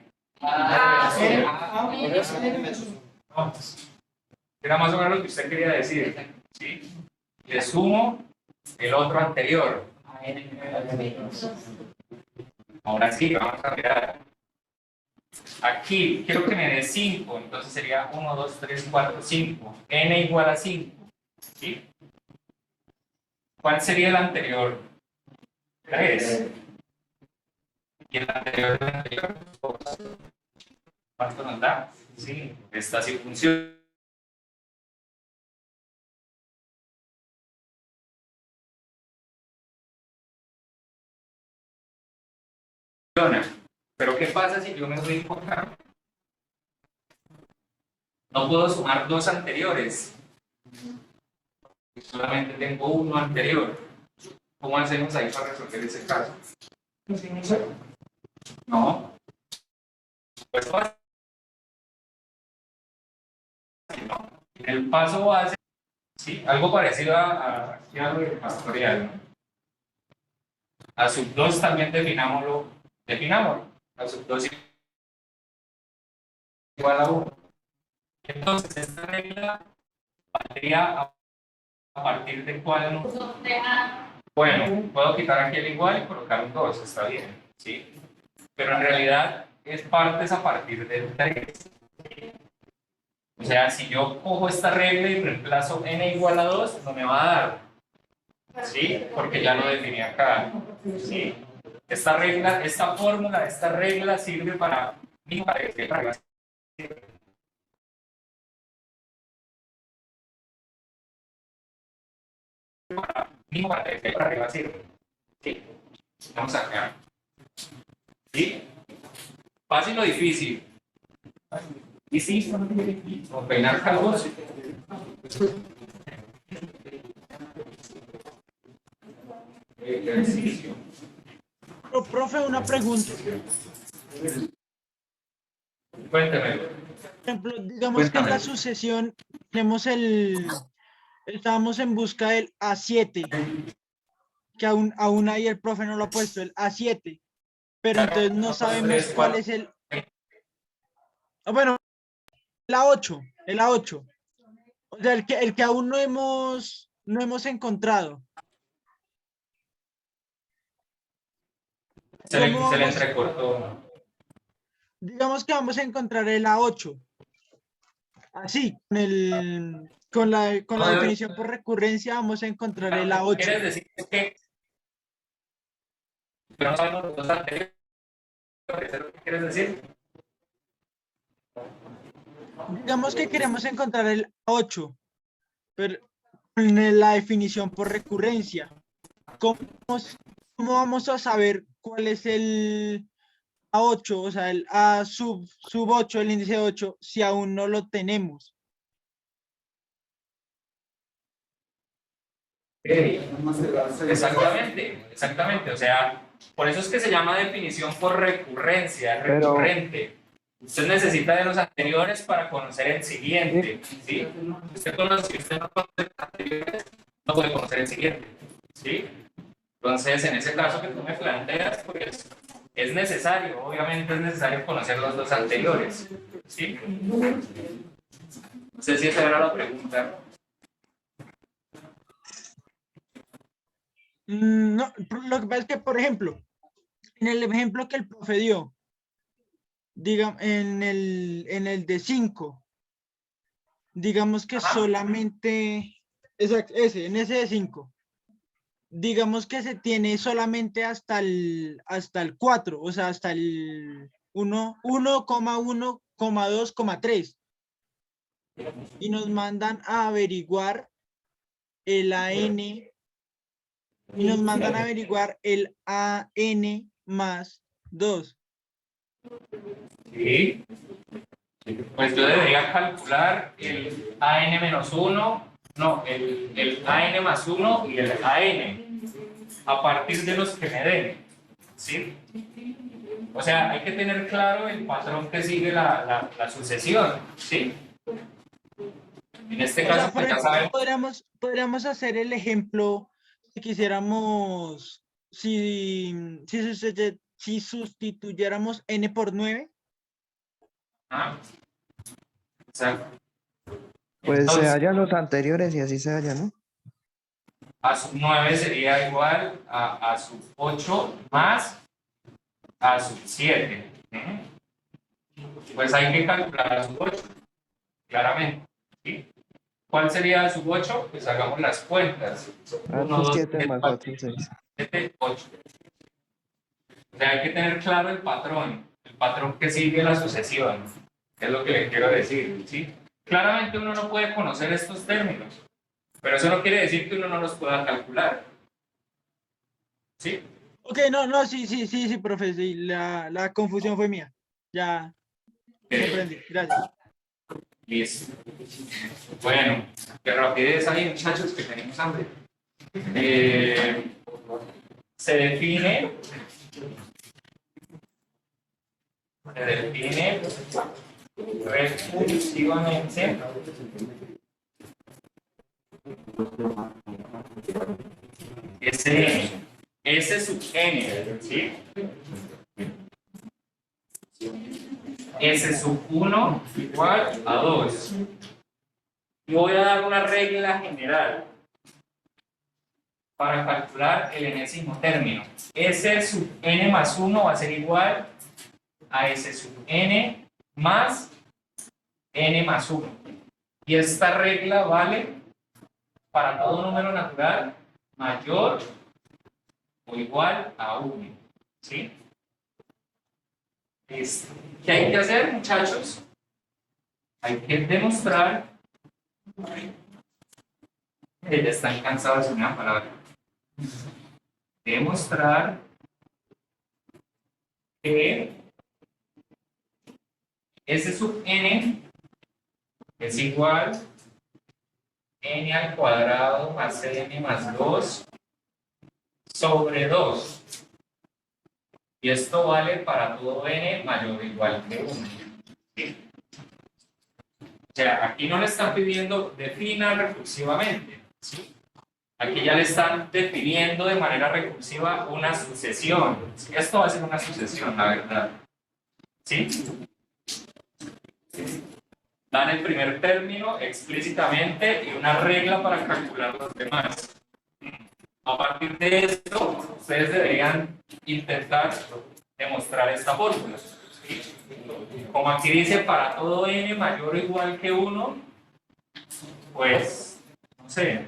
Era más o menos lo que usted quería decir. ¿Sí? Le sumo el otro anterior. Ahora sí, vamos a mirar. Aquí quiero que me dé 5, entonces sería 1, 2, 3, 4, 5. N igual a 5. ¿Sí? ¿Cuál sería el anterior? 3. Y el anterior del anterior, 2. ¿Cuánto nos da? Sí, esta sí funciona. Pero ¿qué pasa si yo me doy por acá? No puedo sumar 2 anteriores. Solamente tengo 1 anterior. ¿Cómo hacemos ahí para resolver ese caso? No. Pues fácil, ¿no? En el paso base, sí, algo parecido a lo del factorial, ¿no? A sub 2 también definámoslo. A sub 2 igual a 1. Entonces, esta regla valdría a partir de cuál no. Bueno, puedo quitar aquí el igual y colocar un 2, está bien, ¿sí? Pero en realidad es partes a partir del 3. O sea, si yo cojo esta regla y reemplazo n igual a 2, no me va a dar, ¿sí? Porque ya lo definí acá, ¿sí? Esta regla, esta fórmula, esta regla sirve para para arriba sirve. ¿Sí? Vamos acá. ¿Sí? Fácil o difícil. Y sí, o peinar calvos. Ejercicio. Pero, profe, una pregunta. Cuénteme. Por ejemplo, digamos que en la sucesión tenemos estábamos en busca del A7, que aún ahí el profe no lo ha puesto, el A7, pero entonces no sabemos cuál es el, bueno, el A8, el A8, o sea, el que aún no hemos encontrado. Se le entrecortó. Digamos que vamos a encontrar el A8, así, con la definición por recurrencia vamos a encontrar el A8. ¿Quieres decir que no sabemos los dos anteriores? ¿Es lo que quieres decir? Digamos que queremos encontrar el A8, pero en la definición por recurrencia. ¿Cómo vamos a saber cuál es el A8, o sea, el A sub 8, el índice 8, si aún no lo tenemos? Exactamente. O sea, por eso es que se llama definición por recurrencia, recurrente. Usted necesita de los anteriores para conocer el siguiente. ¿Sí? Usted no conoce los anteriores, no puede conocer el siguiente. ¿Sí? Entonces, en ese caso que tú me planteas, pues es necesario, obviamente es necesario conocer los dos anteriores. ¿Sí? No sé si esa era la pregunta. No, lo que pasa es que, por ejemplo, en el ejemplo que el profe dio, diga, en el de 5, digamos que solamente, exacto, en ese de 5, digamos que se tiene solamente hasta el 4, o sea, hasta el 1,1,2,3. Y nos mandan a averiguar el AN, y nos mandan a averiguar el AN más 2. Sí. Pues yo debería calcular el AN menos 1, no, el AN más 1 y el AN a partir de los que me den. ¿Sí? O sea, hay que tener claro el patrón que sigue la sucesión. ¿Sí? En este caso, Por pues ya ejemplo, sabemos. podríamos hacer el ejemplo si quisiéramos, si sustituyéramos n por 9. Ah, exacto. Pues se Entonces, hallan los anteriores y así se hallan, ¿no? a sub 9 sería igual a sub 8 más a sub 7. Pues hay que calcular a sub 8, claramente. ¿Sí? ¿Cuál sería sub 8? Pues hagamos las cuentas. 1, 2, 7 3, más 4, 4, 6. 7, 8. O sea, hay que tener claro el patrón que sigue la sucesión. Es lo que le quiero decir, ¿sí? Claramente uno no puede conocer estos términos, pero eso no quiere decir que uno no los pueda calcular. ¿Sí? Ok, no, sí, profe, sí, la confusión fue mía. Ya comprendí, gracias. Listo. Bueno, qué rapidez ahí, muchachos, que tenemos hambre. Se define recursivamente S sub n, ¿sí? S sub 1 igual a 2. Y voy a dar una regla general para calcular el enésimo término. S sub n más 1 va a ser igual a S sub n más n más 1. Y esta regla vale para todo número natural mayor o igual a 1. ¿Sí? ¿Qué hay que hacer, muchachos? Hay que demostrar que ya están cansados de una palabra. Demostrar que S sub n es igual n al cuadrado más n más 2 sobre 2. Y esto vale para todo n mayor o igual que 1. ¿Sí? O sea, aquí no le están pidiendo defina recursivamente. ¿Sí? Aquí ya le están definiendo de manera recursiva una sucesión. Esto va a ser una sucesión, la verdad. ¿Sí? Dan el primer término explícitamente y una regla para calcular los demás. A partir de esto, ustedes deberían intentar demostrar esta fórmula. ¿Sí? Como aquí dice para todo n mayor o igual que 1, pues, no sé,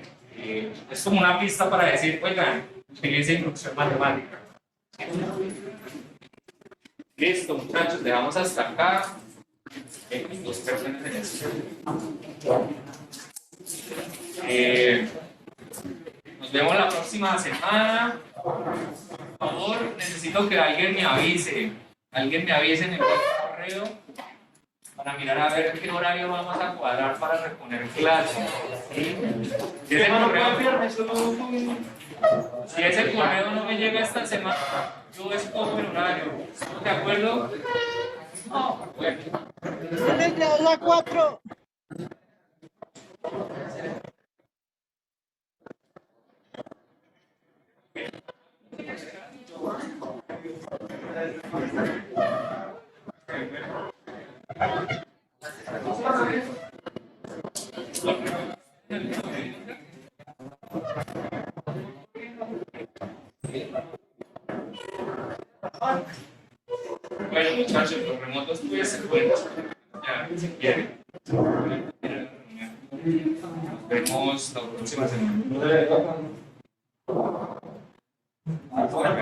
es como una pista para decir, oigan, utilicen inducción matemática. Listo, muchachos, dejamos hasta acá. Dos personas en esto. Nos vemos la próxima semana. Por favor, necesito que alguien me avise. Alguien me avise en el correo para mirar a ver qué horario vamos a cuadrar para reponer clases. ¿Sí? Si ese correo no me llega esta semana, yo escojo el horario. ¿Estamos de acuerdo? No. Bueno. Lunes de 2 a 4. Bueno, muchachos, los remotos pues se pueden ya, si quieren. Nos vemos la próxima semana.